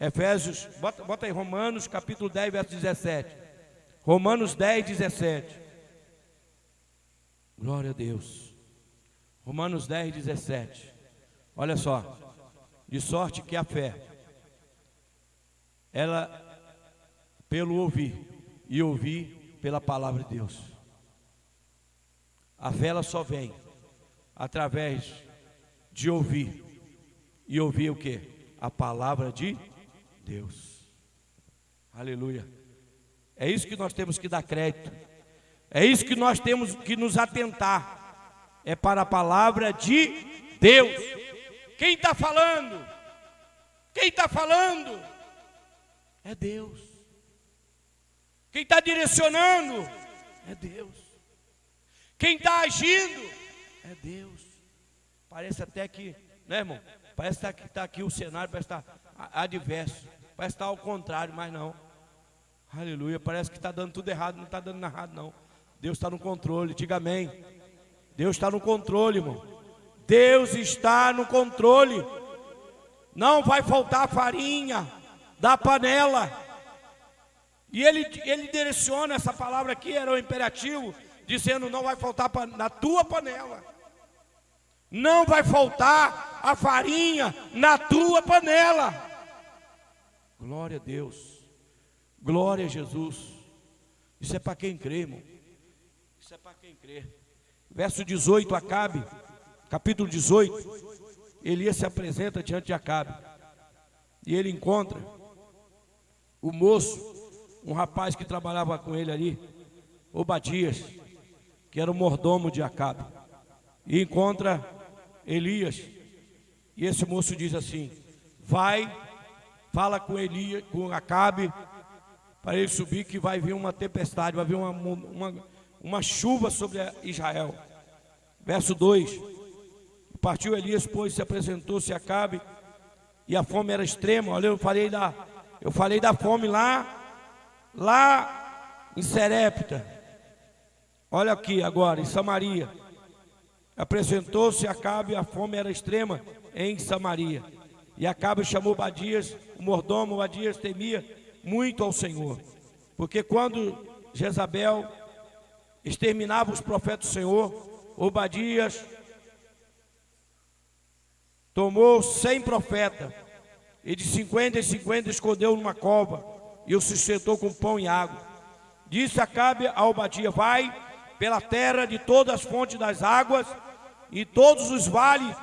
Efésios, bota aí Romanos capítulo 10, verso 17. Romanos 10, 17. Glória a Deus. Romanos 10, 17. Olha só. De sorte que a fé, ela pelo ouvir, e ouvir pela palavra de Deus. A fé ela só vem através de ouvir. E ouvir o quê? A palavra de Deus. Aleluia. É isso que nós temos que dar crédito. É isso que nós temos que nos atentar. É para a palavra de Deus. Quem está falando? Quem está falando? É Deus. Quem está direcionando? É Deus. Quem está agindo? É Deus. Parece até que, né, irmão? Parece que está aqui o cenário, parece que está adverso. Parece que está ao contrário, mas não. Aleluia. Parece que está dando tudo errado, não está dando nada errado, não. Deus está no controle. Diga amém. Deus está no controle, irmão. Deus está no controle. Não vai faltar farinha da panela. E ele direciona essa palavra aqui, era o imperativo, dizendo: não vai faltar na tua panela. Não vai faltar a farinha na tua panela. Glória a Deus. Glória a Jesus. Isso é para quem crê, irmão. Isso é para quem crê. Verso 18, Acabe, capítulo 18. Elias se apresenta diante de Acabe. E ele encontra o moço, um rapaz que trabalhava com ele ali, Obadias, que era o mordomo de Acabe. E encontra Elias. E esse moço diz assim: vai, fala com Elias, com Acabe, para ele subir, que vai vir uma tempestade, vai vir uma chuva sobre Israel. Verso 2. Partiu Elias, pois se apresentou-se a Acabe, e a fome era extrema. Olha, eu falei da fome lá em Serepta. Olha aqui agora, em Samaria. Apresentou-se a Acabe, a fome era extrema em Samaria. E Acabe chamou Obadias, o mordomo. Obadias temia muito ao Senhor, porque quando Jezabel exterminava os profetas do Senhor, Obadias tomou 100 profetas, e de 50 em 50 escondeu numa cova, e o sustentou com pão e água. Disse Acabe a Obadias: vai pela terra de todas as fontes das águas, e todos os vales,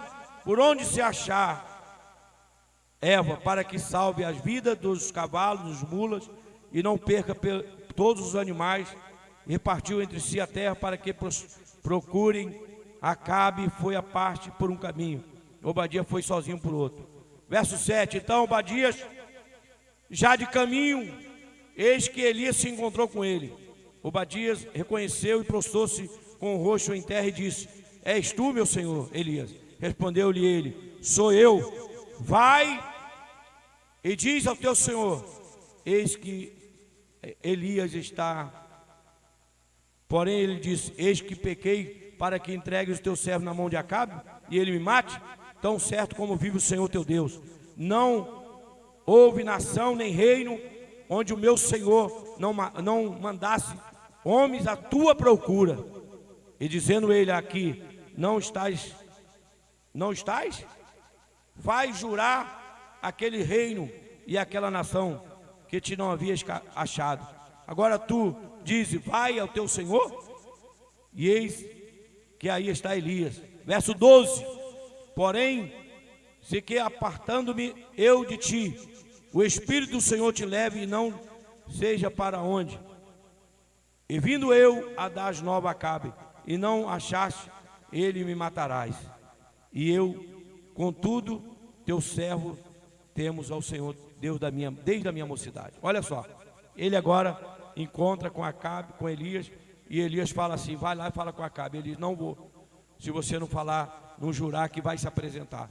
por onde se achar erva, para que salve as vidas dos cavalos, dos mulas, e não perca todos os animais. E repartiu entre si a terra para que procurem. Acabe foi à parte por um caminho, Obadias foi sozinho por outro. Verso 7. Então Obadias, já de caminho, eis que Elias se encontrou com ele. Obadias reconheceu e prostrou-se com o rosto em terra e disse: és tu, meu senhor Elias? Respondeu-lhe ele: sou eu. vai e diz ao teu senhor, eis que Elias está, porém ele disse, eis que pequei para que entregue os teus servos na mão de Acabe e ele me mate, tão certo como vive o Senhor teu Deus, não houve nação nem reino onde o meu Senhor não mandasse homens à tua procura. E dizendo ele aqui, não estás? Faz jurar aquele reino e aquela nação que te não havias achado. Agora tu dizes, vai ao teu Senhor, e eis que aí está Elias. Verso 12, porém, se que apartando-me eu de ti, o Espírito do Senhor te leve e não seja para onde. E vindo eu a dar as novas a Acabe, e não achaste, ele me matarás. E eu, contudo, teu servo, temos ao Senhor Deus desde a minha mocidade. Olha só, ele agora encontra com Acabe, com Elias, e Elias fala assim, vai lá e fala com Acabe. Ele diz, não vou, se você não falar, não jurar que vai se apresentar.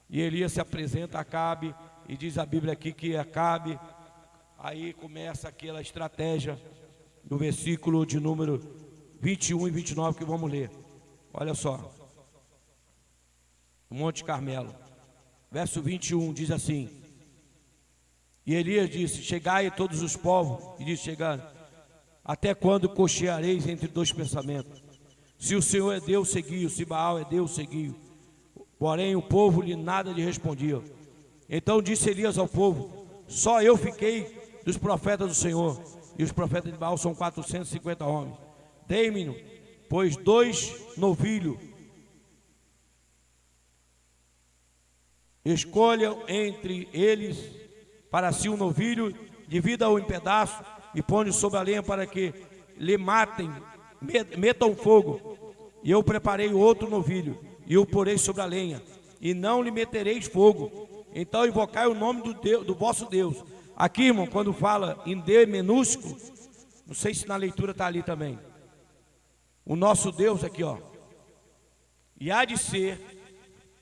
E Elias se apresenta a Acabe, e diz a Bíblia aqui que Acabe, aí começa aquela estratégia, no versículo de número 21 e 29 que vamos ler. Olha só, Monte Carmelo, verso 21 diz assim, e Elias disse, chegai todos os povos, e disse, chegando, até quando cocheareis entre dois pensamentos? Se o Senhor é Deus, seguiu, se Baal é Deus, seguiu. Porém o povo lhe nada lhe respondia. Então disse Elias ao povo, só eu fiquei dos profetas do Senhor, e os profetas de Baal são 450 homens. Dei-me, pois 2 novilhos, escolham entre eles para si um novilho, divida-o em pedaços e põe-o sobre a lenha para que lhe matem, metam fogo. E eu preparei outro novilho e o porei sobre a lenha, e não lhe metereis fogo. Então invocai o nome do vosso Deus. Aqui, irmão, quando fala em D minúsculo, não sei se na leitura está ali também. O nosso Deus aqui, ó. E há de ser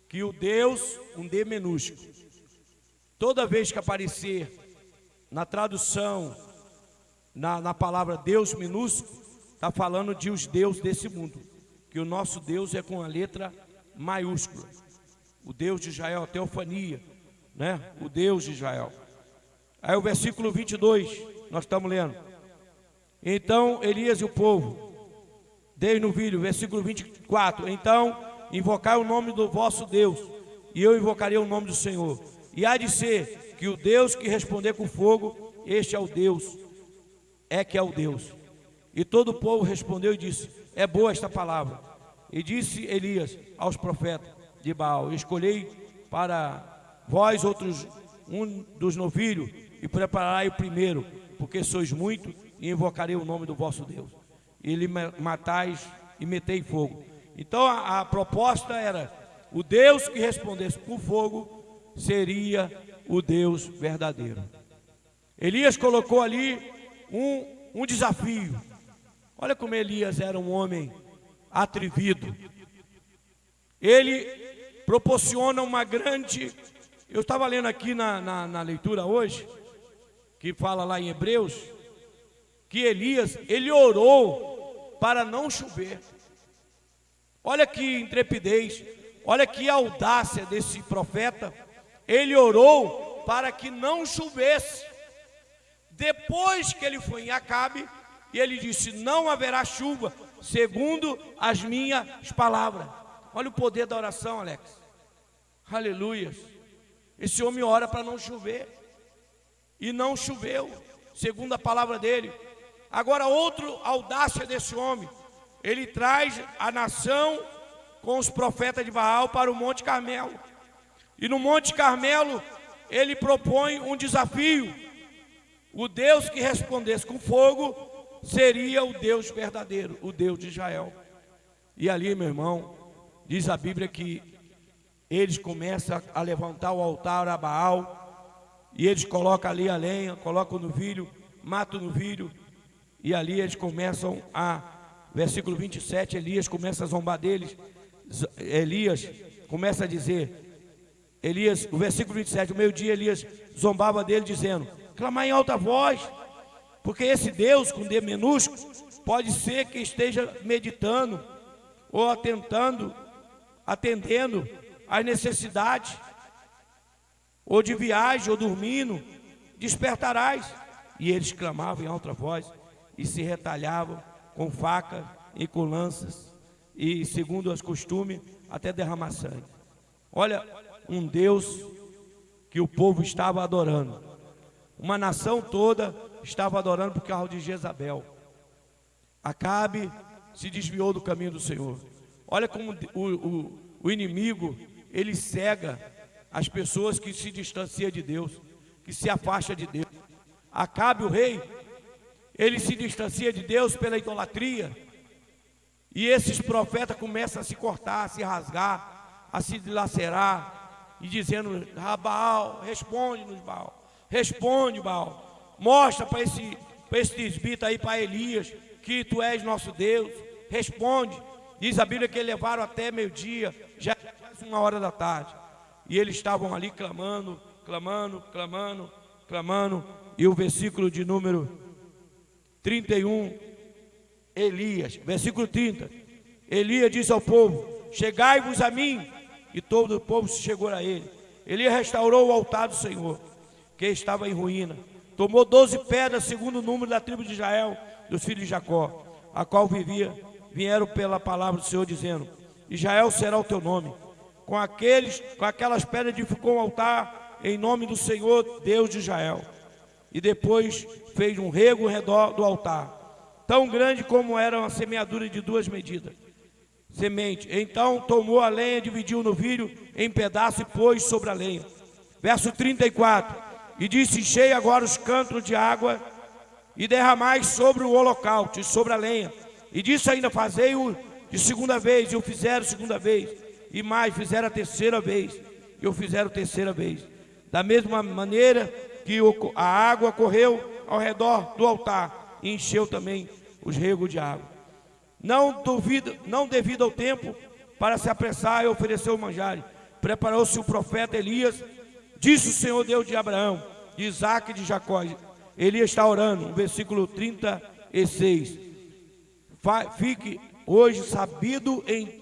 que o Deus, um D minúsculo, toda vez que aparecer na tradução, na palavra Deus minúsculo, está falando de os deuses desse mundo. Que o nosso Deus é com a letra maiúscula. O Deus de Israel, a teofania, né? O Deus de Israel. Aí o versículo 22, nós estamos lendo. Então Elias e o povo, dei no vídeo, versículo 24. Então invocai o nome do vosso Deus, e eu invocarei o nome do Senhor. E há de ser que o Deus que responder com fogo, este é o Deus, que é o Deus. E todo o povo respondeu e disse, é boa esta palavra. E disse Elias aos profetas de Baal, escolhei para vós outros um dos novilhos, e preparai o primeiro, porque sois muito, e invocarei o nome do vosso Deus. E lhe matais e metei fogo. Então a proposta era, o Deus que respondesse com fogo, seria o Deus verdadeiro. Elias colocou ali um desafio. Olha como Elias era um homem atrevido. Ele proporciona uma grande... Eu estava lendo aqui na leitura hoje, que fala lá em Hebreus, que Elias, ele orou para não chover. Olha que intrepidez, olha que audácia desse profeta. Ele orou para que não chovesse. Depois que ele foi em Acabe, e ele disse, não haverá chuva, segundo as minhas palavras. Olha o poder da oração, Alex. Aleluia. Esse homem ora para não chover, e não choveu, segundo a palavra dele. Agora outra audácia desse homem, ele traz a nação com os profetas de Baal para o Monte Carmelo. E no Monte Carmelo, ele propõe um desafio. O Deus que respondesse com fogo, seria o Deus verdadeiro, o Deus de Israel. E ali, meu irmão, diz a Bíblia que eles começam a levantar o altar a Baal, e eles colocam ali a lenha, colocam no novilho, matam o novilho, e ali eles começam versículo 27, Elias começa a zombar deles. Elias começa a dizer, Elias, o versículo 27, ao meio-dia Elias zombava dele, dizendo: clamar em alta voz, porque esse Deus com D minúsculo pode ser que esteja meditando ou atendendo às necessidades, ou de viagem, ou dormindo, despertarás. E eles clamavam em alta voz e se retalhavam com facas e com lanças, e segundo os costumes, até derramar sangue. Olha, um Deus que o povo estava adorando, uma nação toda estava adorando por causa de Jezabel. Acabe se desviou do caminho do Senhor. Olha como o inimigo, ele cega as pessoas que se distanciam de Deus, que se afastam de Deus. Acabe, o rei, ele se distancia de Deus pela idolatria, e esses profetas começam a se cortar, a se rasgar, a se dilacerar, e dizendo: Baal, responde-nos, Baal, responde, Baal, mostra para esse tisbita aí, para Elias, que tu és nosso Deus, responde. Diz a Bíblia que eles levaram até meio-dia, já é 1h da tarde, e eles estavam ali clamando, e o versículo de número 31, Elias, versículo 30, Elias disse ao povo: chegai-vos a mim, e todo o povo se chegou a ele. Elias restaurou o altar do Senhor, que estava em ruína, tomou 12 pedras, segundo o número da tribo de Israel, dos filhos de Jacó, a qual vieram pela palavra do Senhor, dizendo: Israel será o teu nome. Com aquelas pedras edificou um altar em nome do Senhor, Deus de Israel. E depois fez um rego ao redor do altar, tão grande como era uma semeadura de 2 medidas, semente. Então tomou a lenha, dividiu o novilho em pedaços e pôs sobre a lenha. Verso 34, e disse: enchei agora os cântaros de água e derramai sobre o holocausto e sobre a lenha. E disse ainda: fazei-o de segunda vez. E o fizeram segunda vez, e mais fizeram a terceira vez, e o fizeram terceira vez. Da mesma maneira que a água correu ao redor do altar, e encheu também os regos de água. Não devido ao tempo para se apressar e oferecer o manjar, preparou-se o profeta Elias. Disse o Senhor Deus de Abraão, de Isaque e de Jacó. Elias está orando, no versículo 36. Fique hoje sabido em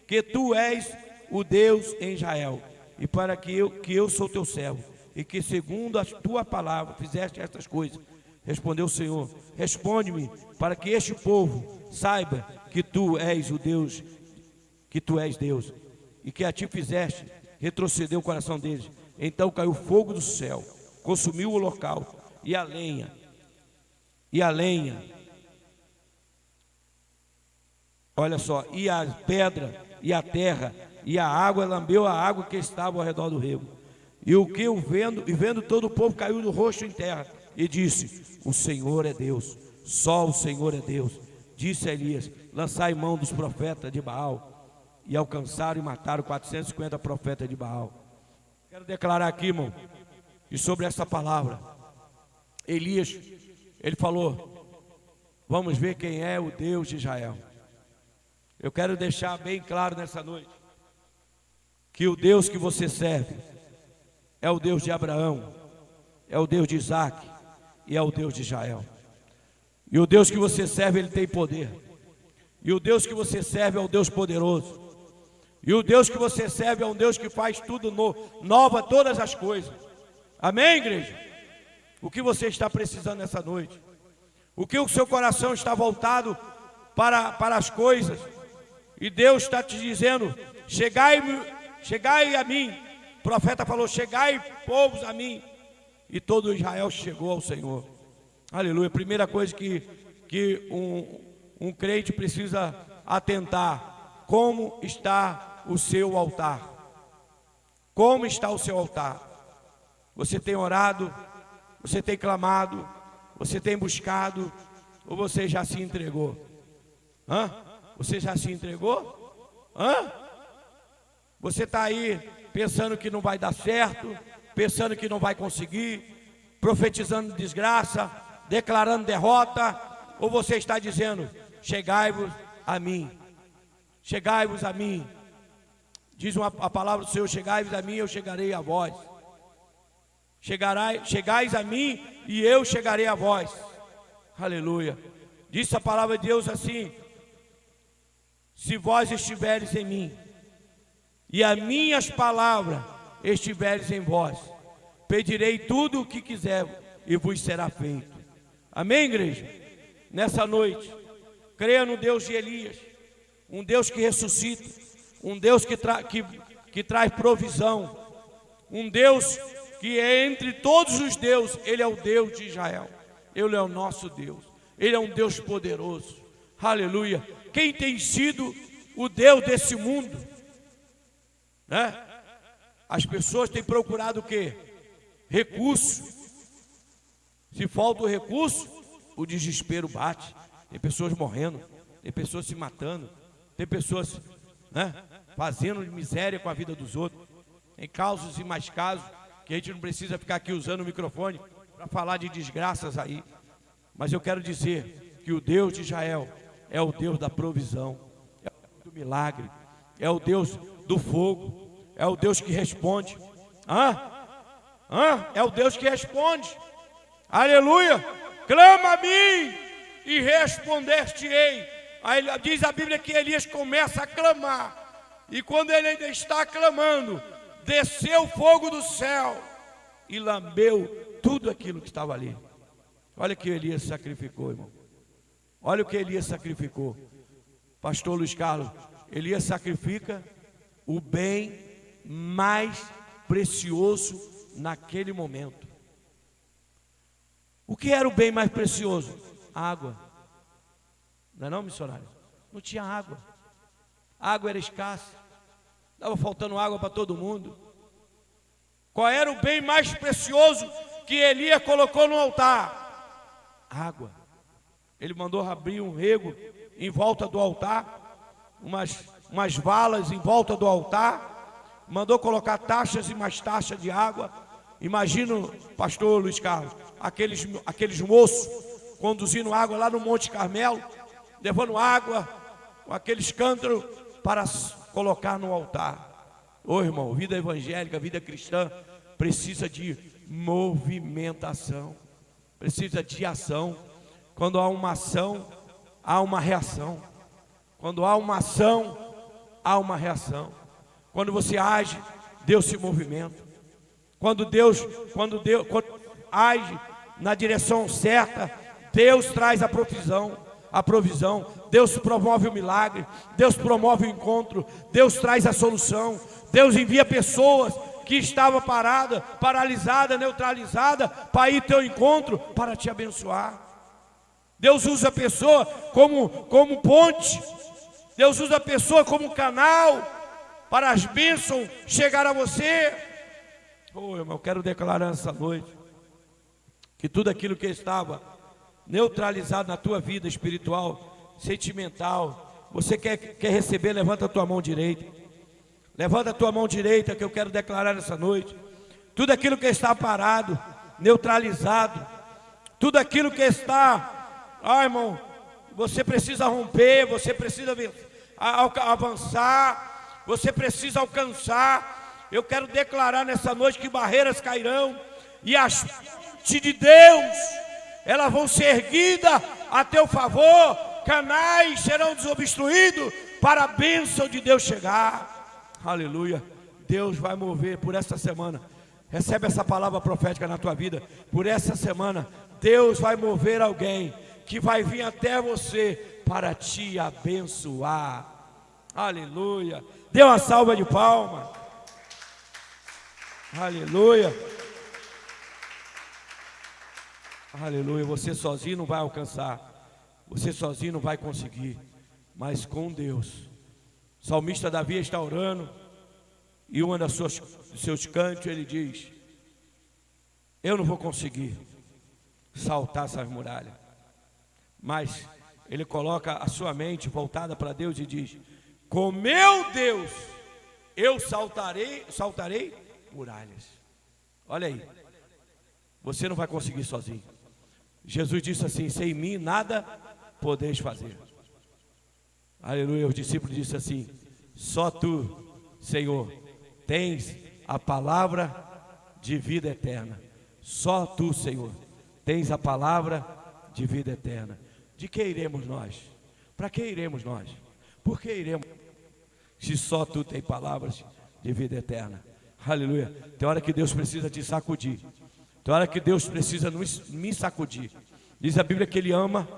que tu és o Deus em Israel, e para que eu sou teu servo, e que segundo a tua palavra fizeste estas coisas. Respondeu o Senhor: responde-me, para que este povo saiba que tu és o Deus, que tu és Deus, e que a ti fizeste retroceder o coração deles. Então caiu fogo do céu, consumiu o holocausto e a lenha, olha só, e a pedra e a terra e a água lambeu a água que estava ao redor do rego. E vendo todo o povo, caiu do rosto em terra e disse: o Senhor é Deus, só o Senhor é Deus. Disse a Elias: lançai mão dos profetas de Baal. E alcançaram e mataram 450 profetas de Baal. Quero declarar aqui, irmão, que sobre essa palavra, Elias, ele falou: vamos ver quem é o Deus de Israel. Eu quero deixar bem claro nessa noite que o Deus que você serve é o Deus de Abraão, é o Deus de Isaque e é o Deus de Israel. E o Deus que você serve, ele tem poder. E o Deus que você serve é o Deus poderoso. E o Deus que você serve é um Deus que faz tudo nova, todas as coisas. Amém, igreja? O que você está precisando nessa noite? O que o seu coração está voltado para as coisas? E Deus está te dizendo: chegai a mim. O profeta falou: chegai, povos, a mim. E todo Israel chegou ao Senhor. Aleluia. Primeira coisa que um crente precisa atentar: como está o seu altar? Como está o seu altar? Você tem orado? Você tem clamado? Você tem buscado? Ou você já se entregou? Você já se entregou? Você está aí pensando que não vai dar certo, pensando que não vai conseguir, profetizando desgraça, declarando derrota? Ou você está dizendo: chegai-vos a mim, chegai-vos a mim? Diz a palavra do Senhor: chegais a mim, eu chegarei a vós. Chegais a mim e eu chegarei a vós. Aleluia. Diz a palavra de Deus assim: se vós estiveres em mim e as minhas palavras estiveres em vós, pedirei tudo o que quiser e vos será feito. Amém, igreja? Nessa noite, creia no Deus de Elias, um Deus que ressuscita, um Deus que traz provisão, um Deus que é entre todos os deuses. Ele é o Deus de Israel, Ele é o nosso Deus, Ele é um Deus poderoso. Aleluia. Quem tem sido o Deus desse mundo, né? As pessoas têm procurado o quê? Recurso. Se falta o recurso, o desespero bate. Tem pessoas morrendo, tem pessoas se matando, tem pessoas, né, fazendo miséria com a vida dos outros. Tem casos e mais casos que a gente não precisa ficar aqui usando o microfone para falar de desgraças aí. Mas eu quero dizer que o Deus de Israel é o Deus da provisão, é o Deus do milagre, é o Deus do fogo, é o Deus que responde. É o Deus que responde. Aleluia. Clama a mim e responder-te-ei. Aí diz a Bíblia que Elias começa a clamar, e quando ele ainda está clamando, desceu fogo do céu e lambeu tudo aquilo que estava ali. Olha o que Elias sacrificou, irmão. Olha o que Elias sacrificou. Pastor Luiz Carlos, Elias sacrifica o bem mais precioso naquele momento. O que era o bem mais precioso? Água. Não é não, missionário? Não tinha água. A água era escassa. Estava faltando água para todo mundo. Qual era o bem mais precioso que Elias colocou no altar? Água. Ele mandou abrir um rego em volta do altar, umas valas em volta do altar, mandou colocar taxas e mais taxas de água. Imagina, pastor Luiz Carlos, aqueles moços conduzindo água lá no Monte Carmelo, levando água com aqueles cântaros para colocar no altar. Ô irmão, vida evangélica, vida cristã precisa de movimentação, precisa de ação. Quando há uma ação, há uma reação. Quando há uma ação, há uma reação. Quando você age, Deus se movimenta. Quando Deus age na direção certa, Deus traz a provisão. Deus promove o milagre, Deus promove o encontro, Deus traz a solução. Deus envia pessoas que estavam paradas, paralisadas, neutralizadas, para ir ao teu encontro, para te abençoar. Deus usa a pessoa como ponte. Deus usa a pessoa como canal para as bênçãos chegar a você. Irmão, eu quero declarar essa noite que tudo aquilo que estava neutralizado na tua vida espiritual, sentimental, você quer receber, levanta a tua mão direita. Levanta a tua mão direita, que eu quero declarar essa noite. Tudo aquilo que está parado, neutralizado, tudo aquilo que está, irmão, você precisa romper, você precisa avançar, você precisa alcançar. Eu quero declarar nessa noite que barreiras cairão e as pontes de Deus, elas vão ser erguidas a teu favor, canais serão desobstruídos para a bênção de Deus chegar. Aleluia. Deus vai mover por essa semana. Recebe essa palavra profética na tua vida. Por essa semana, Deus vai mover alguém que vai vir até você para te abençoar. Aleluia. Dê uma salva de palmas. Aleluia. Aleluia. Você sozinho não vai alcançar, você sozinho não vai conseguir, mas com Deus. O salmista Davi está orando, e uma dos seus cantos ele diz: eu não vou conseguir saltar essas muralhas, mas ele coloca a sua mente voltada para Deus e diz: com meu Deus eu saltarei muralhas. Olha aí, você não vai conseguir sozinho. Jesus disse assim: sem mim nada podeis fazer. Aleluia. Os discípulos disseram assim: só tu Senhor, tens a palavra de vida eterna. Só tu, Senhor, tens a palavra de vida eterna. De que iremos nós? Para que iremos nós? Por que iremos? Se só tu tens palavras de vida eterna. Aleluia. Tem hora que Deus precisa te sacudir. Tem hora que Deus precisa me sacudir. Diz a Bíblia que Ele ama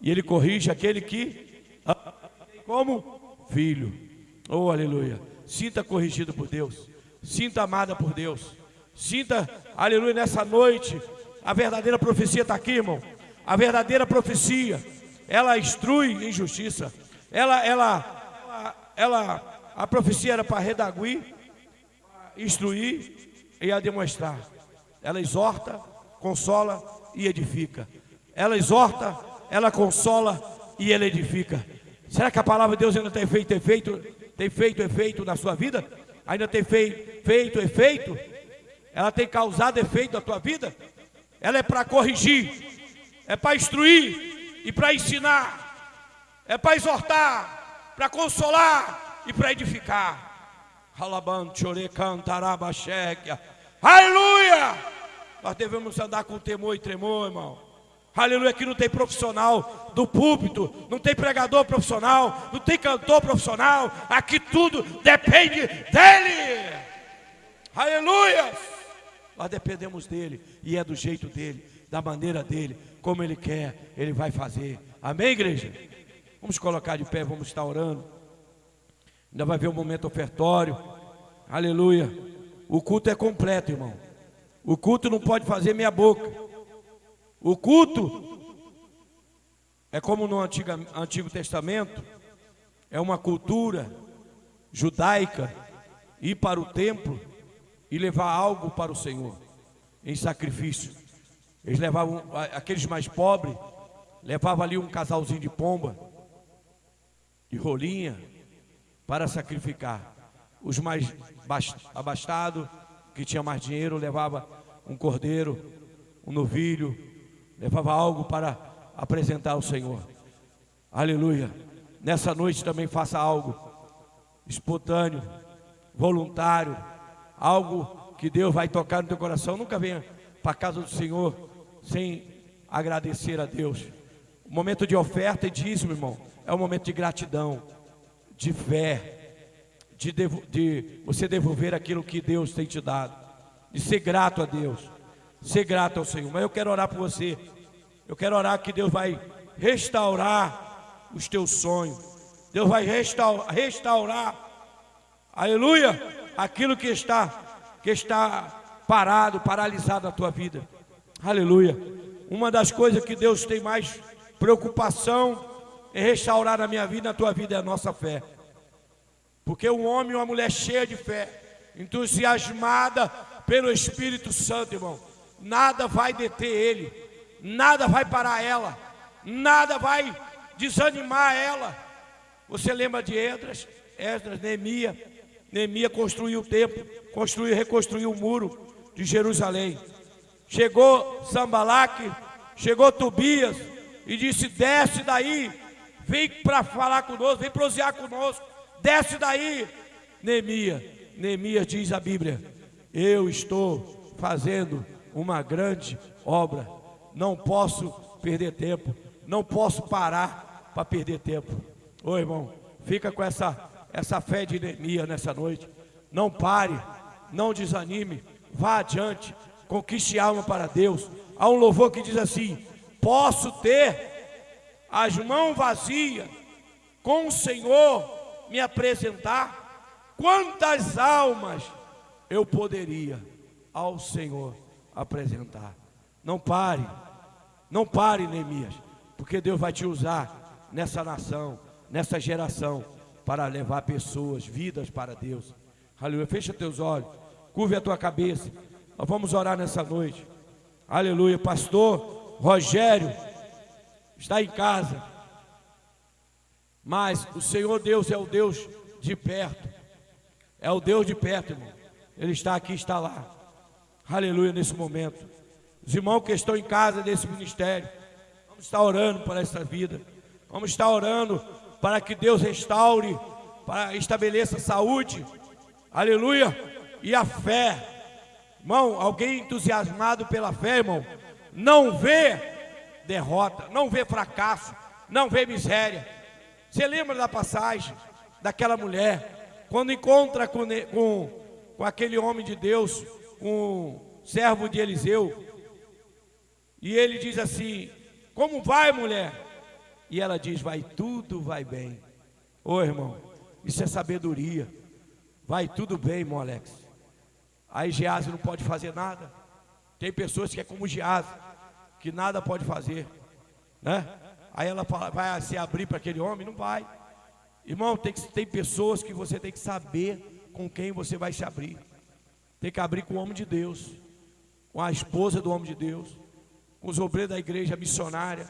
e Ele corrige aquele que ama como filho. Oh, aleluia. Sinta corrigido por Deus. Sinta amada por Deus. Sinta, aleluia, nessa noite. A verdadeira profecia está aqui, irmão. A verdadeira profecia, ela instrui em justiça. A profecia era para redaguir, instruir e a demonstrar. Ela exorta, consola e edifica. Ela exorta, ela consola e ela edifica. Será que a palavra de Deus ainda tem feito efeito na sua vida? Ainda tem feito efeito? Ela tem causado efeito na tua vida? Ela é para corrigir, é para instruir e para ensinar, é para exortar, para consolar e para edificar. Aleluia! Nós devemos andar com temor e tremor, irmão. Aleluia, aqui não tem profissional do púlpito, não tem pregador profissional, não tem cantor profissional. Aqui tudo depende dele. Aleluia! Nós dependemos dele e é do jeito dele, da maneira dele, como ele quer, ele vai fazer. Amém, igreja? Vamos colocar de pé, vamos estar orando. Ainda vai ver um momento ofertório. Aleluia. O culto é completo, irmão. O culto não pode fazer meia boca. O culto é como no Antigo Testamento. É uma cultura judaica ir para o templo e levar algo para o Senhor em sacrifício. Eles levavam, aqueles mais pobres levavam ali um casalzinho de pomba, de rolinha, para sacrificar. Os mais abastados, que tinham mais dinheiro, levava um cordeiro, um novilho, levava algo para apresentar ao Senhor. Aleluia. Nessa noite também faça algo espontâneo, voluntário, algo que Deus vai tocar no teu coração. Nunca venha para a casa do Senhor sem agradecer a Deus. O momento de oferta e dízimo, irmão, é um momento de gratidão, de fé, de você devolver aquilo que Deus tem te dado, de ser grato a Deus, ser grato ao Senhor. Mas eu quero orar por você. Eu quero orar que Deus vai restaurar os teus sonhos. Deus vai restaurar, aleluia, aquilo que está parado, paralisado na tua vida. Aleluia. Uma das coisas que Deus tem mais preocupação em restaurar na minha vida, na tua vida, é a nossa fé. Porque um homem e uma mulher cheia de fé, entusiasmada pelo Espírito Santo, irmão, nada vai deter ele, nada vai parar ela, nada vai desanimar ela. Você lembra de Esdras, Neemias? Neemias construiu o templo, reconstruiu o muro de Jerusalém. Chegou Sanbalaque, chegou Tobias e disse: desce daí, vem para falar conosco, vem prosear conosco, desce daí. Neemias diz a Bíblia: eu estou fazendo uma grande obra, não posso perder tempo, não posso parar para perder tempo. Ô irmão, fica com essa fé de Neemias nessa noite. Não pare, não desanime, vá adiante, conquiste alma para Deus. Há um louvor que diz assim: posso ter as mãos vazias, com o Senhor me apresentar, quantas almas eu poderia ao Senhor apresentar. Não pare, Neemias, porque Deus vai te usar nessa nação, nessa geração, para levar pessoas, vidas para Deus. Aleluia. Fecha teus olhos, curve a tua cabeça. Nós vamos orar nessa noite. Aleluia. Pastor Rogério está em casa, mas o Senhor Deus é o Deus de perto. É o Deus de perto, irmão. Ele está aqui, está lá. Aleluia, nesse momento. Os irmãos que estão em casa desse ministério, vamos estar orando por essa vida. Vamos estar orando para que Deus restaure, estabeleça saúde, aleluia, e a fé. Irmão, alguém entusiasmado pela fé, irmão, não vê derrota, não vê fracasso, não vê miséria. Você lembra da passagem daquela mulher, quando encontra com aquele homem de Deus, um servo de Eliseu, e ele diz assim: como vai, mulher? E ela diz: vai tudo, vai bem. Ô irmão, isso é sabedoria. Vai tudo bem, irmão Alex. Aí Geazi não pode fazer nada. Tem pessoas que é como Geazi, que nada pode fazer, né? Aí ela fala, vai se abrir para aquele homem? Não vai. Irmão, tem pessoas que você tem que saber com quem você vai se abrir. Tem que abrir com o homem de Deus, com a esposa do homem de Deus, com os obreiros da igreja missionária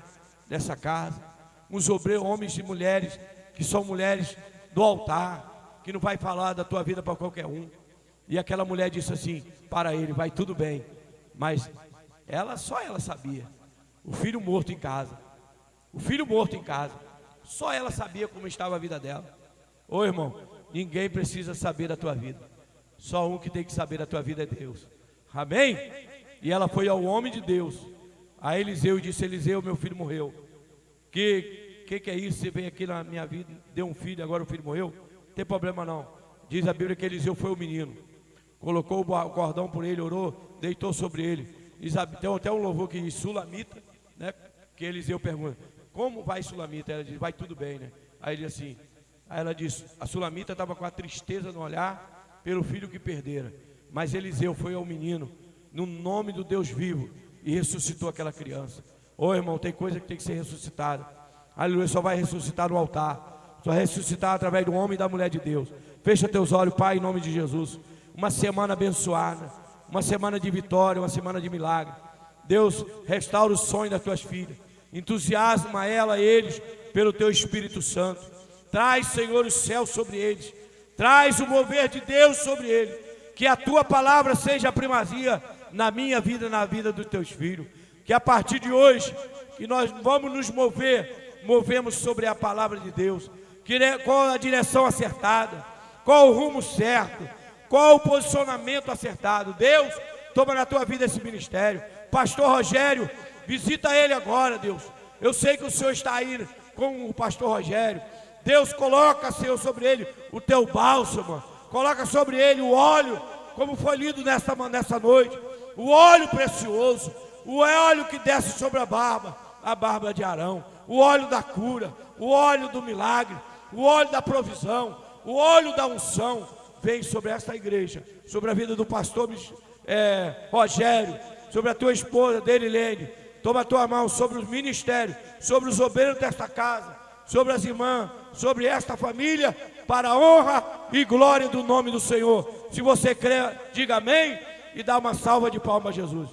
dessa casa, com os obreiros, homens e mulheres, que são mulheres do altar, que não vai falar da tua vida para qualquer um. E aquela mulher disse assim para ele: vai tudo bem. Mas só ela sabia. O filho morto em casa. O filho morto em casa. Só ela sabia como estava a vida dela. Ô irmão, ninguém precisa saber da tua vida. Só um que tem que saber da tua vida é Deus. Amém? E ela foi ao homem de Deus, a Eliseu, e disse: Eliseu, meu filho morreu. Que é isso? Você veio aqui na minha vida, deu um filho, agora o filho morreu? Não tem problema não. Diz a Bíblia que Eliseu foi o menino, colocou o cordão por ele, orou, deitou sobre ele. Tem até um louvor que diz Sulamita, né? Que Eliseu pergunta: como vai Sulamita? Ela diz: vai tudo bem, né? Aí ele assim, aí ela diz: a Sulamita estava com a tristeza no olhar pelo filho que perdera, mas Eliseu foi ao menino no nome do Deus vivo e ressuscitou aquela criança. Ô irmão, tem coisa que tem que ser ressuscitada. Aleluia, só vai ressuscitar no altar, só vai ressuscitar através do homem e da mulher de Deus. Fecha teus olhos, Pai, em nome de Jesus. Uma semana abençoada, uma semana de vitória, uma semana de milagre. Deus, restaura o sonho das tuas filhas, entusiasma eles pelo teu Espírito Santo. Traz, Senhor, o céu sobre eles, traz o mover de Deus sobre eles. Que a tua palavra seja a primazia na minha vida e na vida dos teus filhos. Que a partir de hoje, que nós vamos nos movemos sobre a palavra de Deus. Qual a direção acertada, qual o rumo certo, qual o posicionamento acertado. Deus, toma na tua vida esse ministério. Pastor Rogério, visita ele agora, Deus. Eu sei que o Senhor está aí com o pastor Rogério. Deus, coloca, Senhor, sobre ele o teu bálsamo. Coloca sobre ele o óleo, como foi lido nessa noite. O óleo precioso, o óleo que desce sobre a barba de Arão. O óleo da cura, o óleo do milagre, o óleo da provisão, o óleo da unção. Vem sobre esta igreja, sobre a vida do pastor Rogério, sobre a tua esposa, Derilene. Toma a tua mão sobre os ministérios, sobre os obreiros desta casa, sobre as irmãs, sobre esta família, para a honra e glória do nome do Senhor. Se você crê, diga amém e dá uma salva de palmas a Jesus.